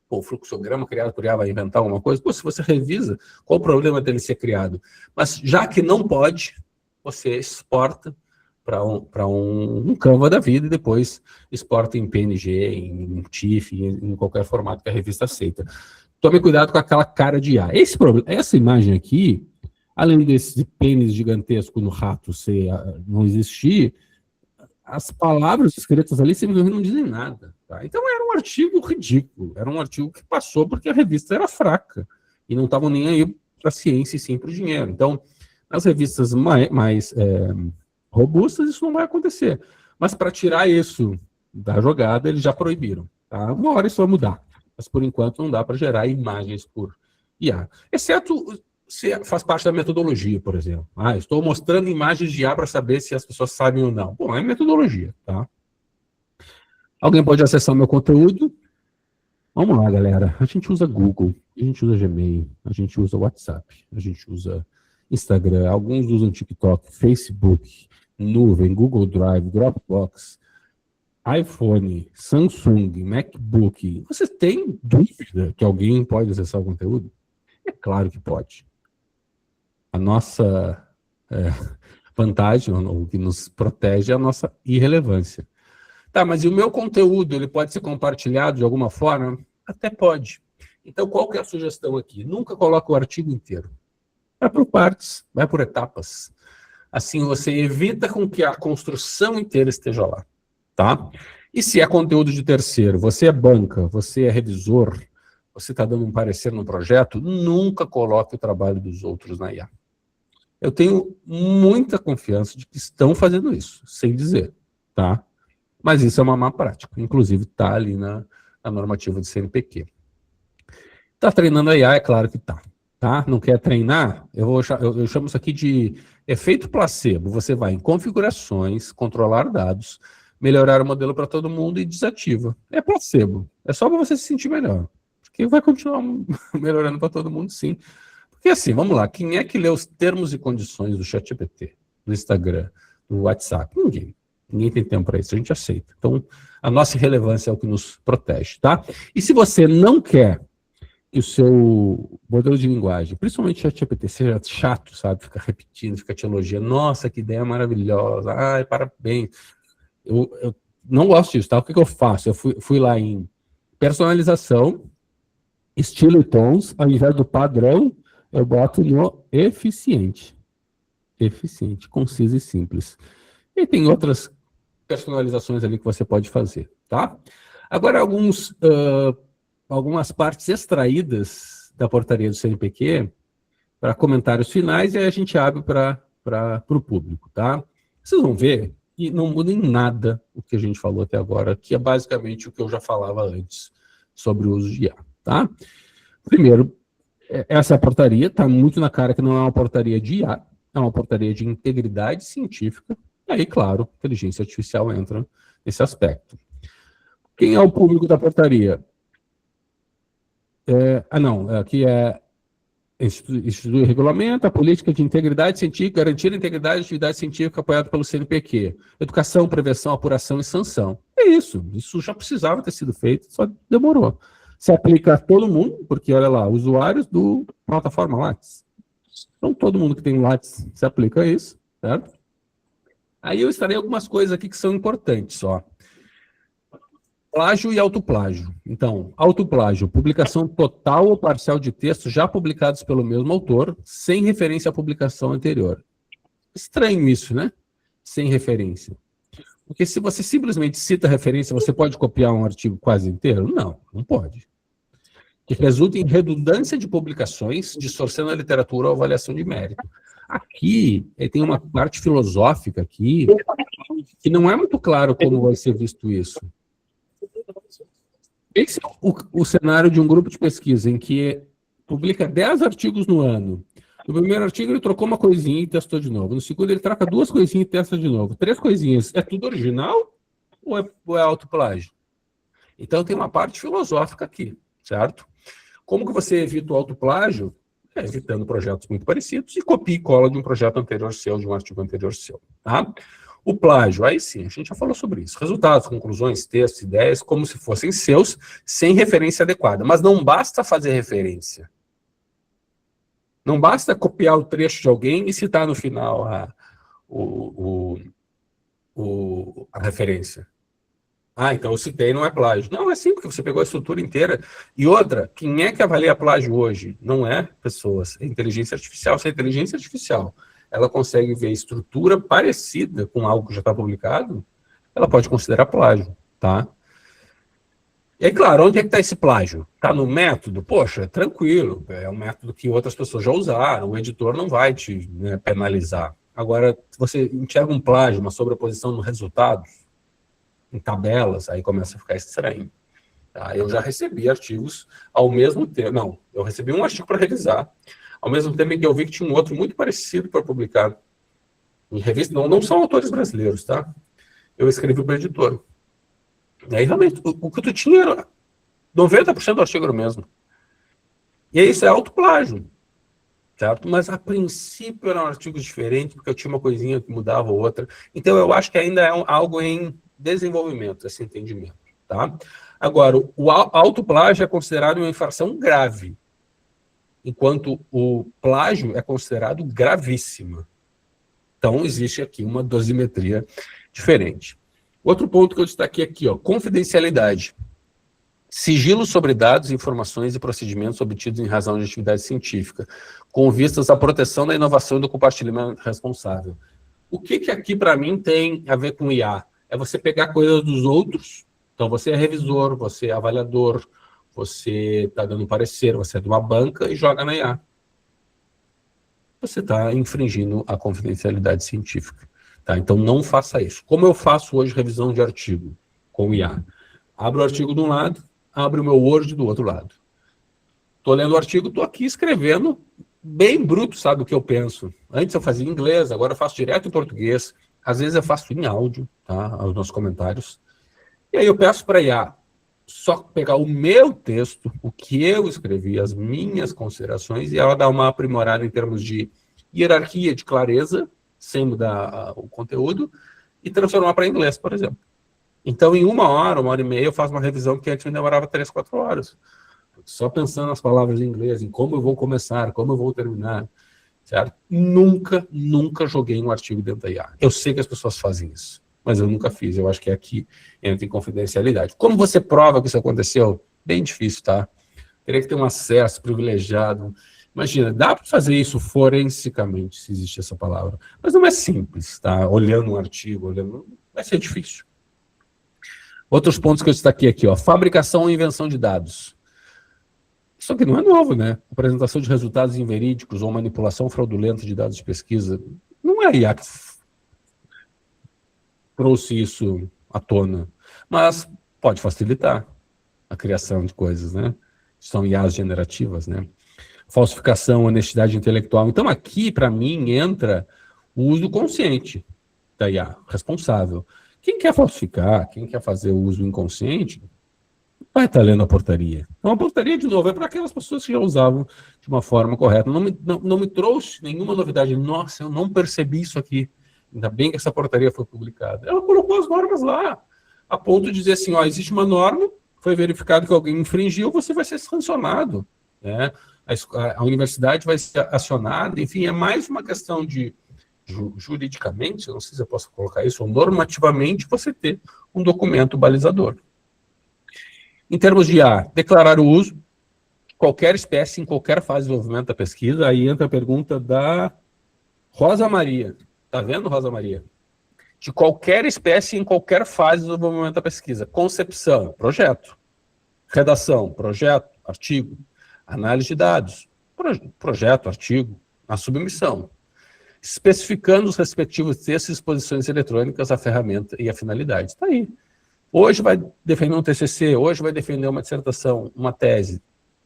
B: O fluxograma criado por IA vai inventar alguma coisa? Se você revisa, qual o problema dele ser criado? Mas, já que não pode, você exporta para um Canva da vida e depois exporta em PNG, em TIFF, em qualquer formato que a revista aceita. Tome cuidado com aquela cara de IA. Essa imagem aqui, além desse pênis gigantesco no rato não existir, as palavras escritas ali simplesmente não dizem nada. Tá? Então era um artigo ridículo, era um artigo que passou porque a revista era fraca e não estavam nem aí para a ciência e sim para o dinheiro. Então, nas revistas mais robustas, isso não vai acontecer. Mas para tirar isso da jogada, eles já proibiram. Tá? Uma hora isso vai mudar. Mas, por enquanto, não dá para gerar imagens por IA. Exceto se faz parte da metodologia, por exemplo. Estou mostrando imagens de IA para saber se as pessoas sabem ou não. Bom, é metodologia, tá? Alguém pode acessar o meu conteúdo? Vamos lá, galera. A gente usa Google, a gente usa Gmail, a gente usa WhatsApp, a gente usa Instagram, alguns usam TikTok, Facebook, nuvem, Google Drive, Dropbox, iPhone, Samsung, MacBook. Você tem dúvida que alguém pode acessar o conteúdo? É claro que pode. A nossa vantagem, o que nos protege, é a nossa irrelevância. Tá, mas e o meu conteúdo, ele pode ser compartilhado de alguma forma? Até pode. Então, qual que é a sugestão aqui? Nunca coloque o artigo inteiro. Vai por partes, vai por etapas. Assim, você evita com que a construção inteira esteja lá. Tá? E se é conteúdo de terceiro, você é banca, você é revisor, você está dando um parecer no projeto, nunca coloque o trabalho dos outros na IA. Eu tenho muita confiança de que estão fazendo isso, sem dizer, tá? Mas isso é uma má prática, inclusive está ali na normativa do CNPq. Está treinando a IA? É claro que está. Tá? Não quer treinar? Eu chamo isso aqui de efeito placebo. Você vai em configurações, controlar dados, melhorar o modelo para todo mundo e desativa. É placebo. É só para você se sentir melhor. Porque vai continuar melhorando para todo mundo, sim. Porque assim, vamos lá, quem é que lê os termos e condições do ChatGPT, do Instagram, do WhatsApp? Ninguém. Ninguém tem tempo para isso, a gente aceita. Então, a nossa irrelevância é o que nos protege, tá? E se você não quer que o seu modelo de linguagem, principalmente o ChatGPT, seja chato, sabe? Fica repetindo, fica te elogiando. Nossa, que ideia maravilhosa. Ai, parabéns. Eu não gosto disso, tá? O que eu faço? Eu fui lá em personalização, estilo e tons, ao invés do padrão, eu boto no eficiente. Eficiente, conciso e simples. E tem outras personalizações ali que você pode fazer, tá? Agora, algumas partes extraídas da portaria do CNPq para comentários finais e aí a gente abre para o público, tá? Vocês vão ver E não muda em nada o que a gente falou até agora, que é basicamente o que eu já falava antes sobre o uso de IA, tá? Primeiro, essa portaria está muito na cara que não é uma portaria de IA, é uma portaria de integridade científica, e aí, claro, inteligência artificial entra nesse aspecto. Quem é o público da portaria? Aqui é institui regulamento, a política de integridade científica, garantir a integridade da atividade científica apoiada pelo CNPq. Educação, prevenção, apuração e sanção. É isso já precisava ter sido feito, só demorou. Se aplica a todo mundo, porque, olha lá, usuários do plataforma Lattes. Então, todo mundo que tem Lattes se aplica a isso, certo? Aí eu estarei algumas coisas aqui que são importantes, ó. Plágio e autoplágio. Então, autoplágio, publicação total ou parcial de textos já publicados pelo mesmo autor, sem referência à publicação anterior. Estranho isso, né? Sem referência. Porque se você simplesmente cita referência, você pode copiar um artigo quase inteiro? Não, não pode. Que resulta em redundância de publicações, distorcendo a literatura ou avaliação de mérito. Aqui, tem uma parte filosófica aqui, que não é muito claro como vai ser visto isso. Esse é o cenário de um grupo de pesquisa em que publica 10 artigos no ano. No primeiro artigo ele trocou uma coisinha e testou de novo. No segundo ele troca 2 coisinhas e testa de novo. 3 coisinhas. É tudo original ou é autoplágio? Então tem uma parte filosófica aqui, certo? Como que você evita o autoplágio? Evitando projetos muito parecidos e copia e cola de um projeto anterior seu, de um artigo anterior seu, tá? O plágio, aí sim, a gente já falou sobre isso. Resultados, conclusões, textos, ideias, como se fossem seus, sem referência adequada. Mas não basta fazer referência. Não basta copiar o trecho de alguém e citar no final a referência. Ah, então eu citei, não é plágio. Não, é sim, porque você pegou a estrutura inteira. E outra, quem é que avalia plágio hoje? Não é pessoas, é inteligência artificial. Se é inteligência artificial ela consegue ver estrutura parecida com algo que já está publicado, ela pode considerar plágio, tá? E aí, claro, onde é que está esse plágio? Está no método? Poxa, tranquilo, é um método que outras pessoas já usaram, o editor não vai te penalizar. Agora, se você enxerga um plágio, uma sobreposição no resultado, em tabelas, aí começa a ficar estranho. Tá? Eu já recebi artigos ao mesmo tempo, não, eu recebi um artigo para revisar, ao mesmo tempo em que eu vi que tinha um outro muito parecido para publicar em revista. Não são autores brasileiros, tá? Eu escrevi para o editor. E aí, realmente, o que tu tinha era 90% do artigo era o mesmo. E aí, isso é autoplágio, certo? Mas, a princípio, eram artigos diferentes, porque eu tinha uma coisinha que mudava ou outra. Então, eu acho que ainda é algo em desenvolvimento, esse entendimento, tá? Agora, o autoplágio é considerado uma infração grave, enquanto o plágio é considerado gravíssimo. Então, existe aqui uma dosimetria diferente. Outro ponto que eu destaquei aqui, ó, confidencialidade. Sigilo sobre dados, informações e procedimentos obtidos em razão de atividade científica, com vistas à proteção da inovação e do compartilhamento responsável. O que aqui, para mim, tem a ver com IA? É você pegar coisas dos outros. Então, você é revisor, você é avaliador, você está dando parecer, você é de uma banca e joga na IA. Você está infringindo a confidencialidade científica. Tá? Então, não faça isso. Como eu faço hoje revisão de artigo com IA? Abro o artigo de um lado, abro o meu Word do outro lado. Estou lendo o artigo, estou aqui escrevendo bem bruto, sabe o que eu penso. Antes eu fazia em inglês, agora eu faço direto em português. Às vezes eu faço em áudio, tá? Os nossos comentários. E aí eu peço para a IA só pegar o meu texto, o que eu escrevi, as minhas considerações, e ela dá uma aprimorada em termos de hierarquia, de clareza, sem mudar o conteúdo, e transformar para inglês, por exemplo. Então, em 1 hora, 1h30, eu faço uma revisão que antes me demorava 3, 4 horas. Só pensando nas palavras em inglês, em como eu vou começar, como eu vou terminar, certo? Nunca joguei um artigo dentro da IA. Eu sei que as pessoas fazem isso, mas eu nunca fiz. Eu acho que aqui entra em confidencialidade. Como você prova que isso aconteceu? Bem difícil, tá? Teria que ter um acesso privilegiado. Imagina, dá para fazer isso forensicamente, se existe essa palavra. Mas não é simples, tá? Olhando um artigo, vai ser difícil. Outros pontos que eu destaquei aqui, ó. Fabricação e invenção de dados. Isso aqui não é novo, né? Apresentação de resultados inverídicos ou manipulação fraudulenta de dados de pesquisa. Não é IA. trouxe isso à tona, mas pode facilitar a criação de coisas, né? São IAs generativas, né? Falsificação, honestidade intelectual. Então, aqui, para mim, entra o uso consciente da IA, responsável. Quem quer falsificar, quem quer fazer o uso inconsciente, vai estar lendo a portaria. Então, a portaria, de novo, é para aquelas pessoas que já usavam de uma forma correta. Não me trouxe nenhuma novidade. Nossa, eu não percebi isso aqui. Ainda bem que essa portaria foi publicada. Ela colocou as normas lá, a ponto de dizer assim, ó, existe uma norma, foi verificado que alguém infringiu, você vai ser sancionado, né? A universidade vai ser acionada, enfim, é mais uma questão de, juridicamente, não sei se eu posso colocar isso, ou normativamente, você ter um documento balizador. Em termos de A, declarar o uso de qualquer espécie em qualquer fase de desenvolvimento da pesquisa, aí entra a pergunta da Rosa Maria. Tá vendo, Rosa Maria? De qualquer espécie em qualquer fase do desenvolvimento da pesquisa. Concepção, projeto. Redação, projeto, artigo. Análise de dados, projeto, artigo. A submissão. Especificando os respectivos textos e exposições eletrônicas, a ferramenta e a finalidade. Está aí. Hoje vai defender um TCC, hoje vai defender uma dissertação, uma tese,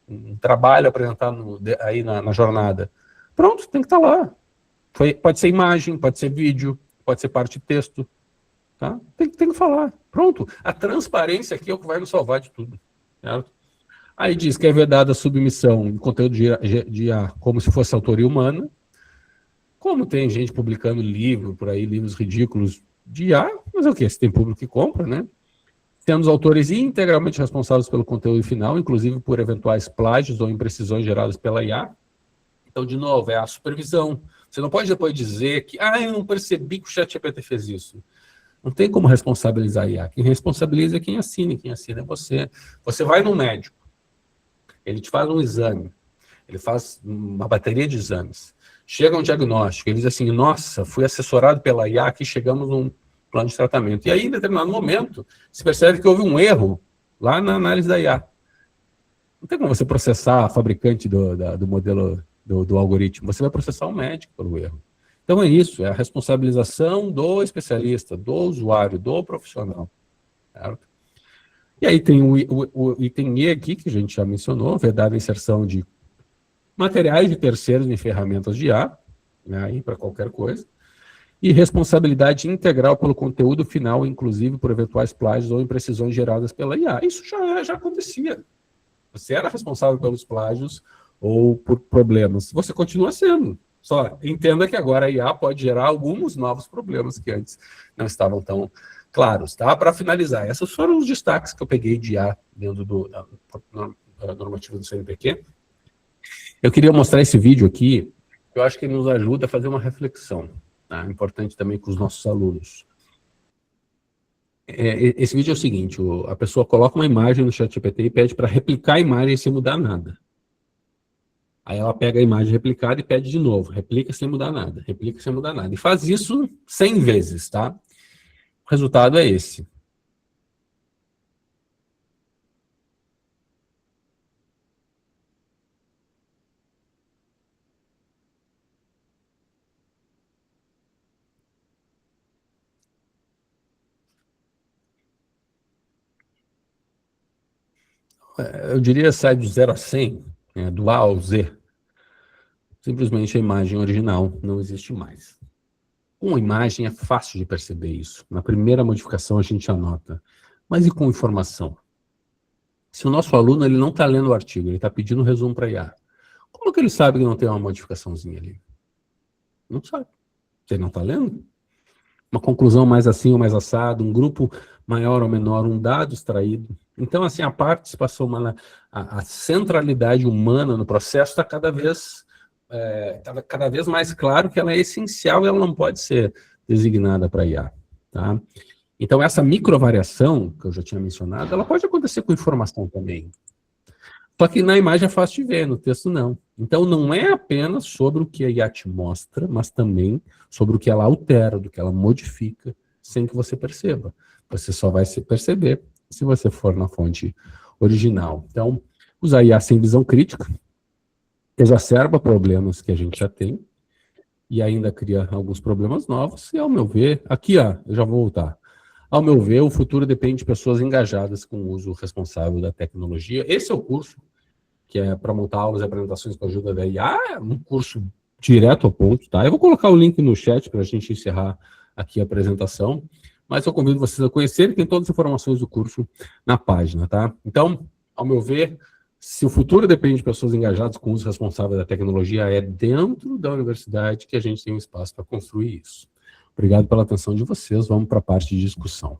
B: um trabalho apresentado aí na jornada. Pronto, tem que estar lá. Pode ser imagem, pode ser vídeo, pode ser parte de texto. Tá? Tem que falar. Pronto. A transparência aqui é o que vai nos salvar de tudo. Certo? Aí diz que é vedada a submissão de conteúdo de IA como se fosse autoria humana. Como tem gente publicando livro por aí, livros ridículos de IA, mas é o quê? Se tem público que compra, né? Sendo os autores integralmente responsáveis pelo conteúdo final, inclusive por eventuais plágios ou imprecisões geradas pela IA. Então, de novo, é a supervisão. Você não pode depois dizer que, eu não percebi que o ChatGPT fez isso. Não tem como responsabilizar a IA. Quem responsabiliza é quem assina é você. Você vai no médico, ele te faz um exame, ele faz uma bateria de exames, chega um diagnóstico, ele diz assim, nossa, fui assessorado pela IA, aqui chegamos num plano de tratamento. E aí, em determinado momento, se percebe que houve um erro lá na análise da IA. Não tem como você processar a fabricante do modelo do algoritmo, você vai processar o médico pelo erro. Então é isso, é a responsabilização do especialista, do usuário, do profissional. Certo? E aí tem o item E aqui, que a gente já mencionou, vedada a inserção de materiais de terceiros em ferramentas de IA, né, aí para qualquer coisa, e responsabilidade integral pelo conteúdo final, inclusive por eventuais plágios ou imprecisões geradas pela IA. Isso já acontecia. Você era responsável pelos plágios ou por problemas. Você continua sendo. Só entenda que agora a IA pode gerar alguns novos problemas que antes não estavam tão claros. Tá? Para finalizar, esses foram os destaques que eu peguei de IA dentro da normativa do CNPq. Eu queria mostrar esse vídeo aqui, que eu acho que ele nos ajuda a fazer uma reflexão. Tá? Importante também com os nossos alunos. Esse vídeo é o seguinte, a pessoa coloca uma imagem no ChatGPT e pede para replicar a imagem sem mudar nada. Aí ela pega a imagem replicada e pede de novo, replica sem mudar nada, replica sem mudar nada. E faz isso 100 vezes, tá? O resultado é esse. Eu diria sai do 0 a 100, né, do A ao Z. Simplesmente a imagem original não existe mais. Com a imagem é fácil de perceber isso. Na primeira modificação a gente anota. Mas e com informação? Se o nosso aluno ele não está lendo o artigo, ele está pedindo um resumo para IA, como que ele sabe que não tem uma modificaçãozinha ali? Não sabe. Você não está lendo? Uma conclusão mais assim ou mais assado, um grupo maior ou menor, um dado extraído. Então, assim, a participação humana, a centralidade humana no processo está cada vez mais claro que ela é essencial e ela não pode ser designada para IA. Tá? Então, essa microvariação, que eu já tinha mencionado, ela pode acontecer com informação também. Só que na imagem é fácil de ver, no texto não. Então, não é apenas sobre o que a IA te mostra, mas também sobre o que ela altera, do que ela modifica, sem que você perceba. Você só vai se perceber se você for na fonte original. Então, usar IA sem visão crítica exacerba problemas que a gente já tem e ainda cria alguns problemas novos. E, ao meu ver, aqui, eu já vou voltar. Ao meu ver, o futuro depende de pessoas engajadas com o uso responsável da tecnologia. Esse é o curso, que é para montar aulas e apresentações com a ajuda da IA, é um curso direto ao ponto, tá? Eu vou colocar o link no chat para a gente encerrar aqui a apresentação, mas eu convido vocês a conhecerem, tem todas as informações do curso na página, tá? Então, ao meu ver, se o futuro depende de pessoas engajadas com o uso responsável da tecnologia, é dentro da universidade que a gente tem um espaço para construir isso. Obrigado pela atenção de vocês, vamos para a parte de discussão.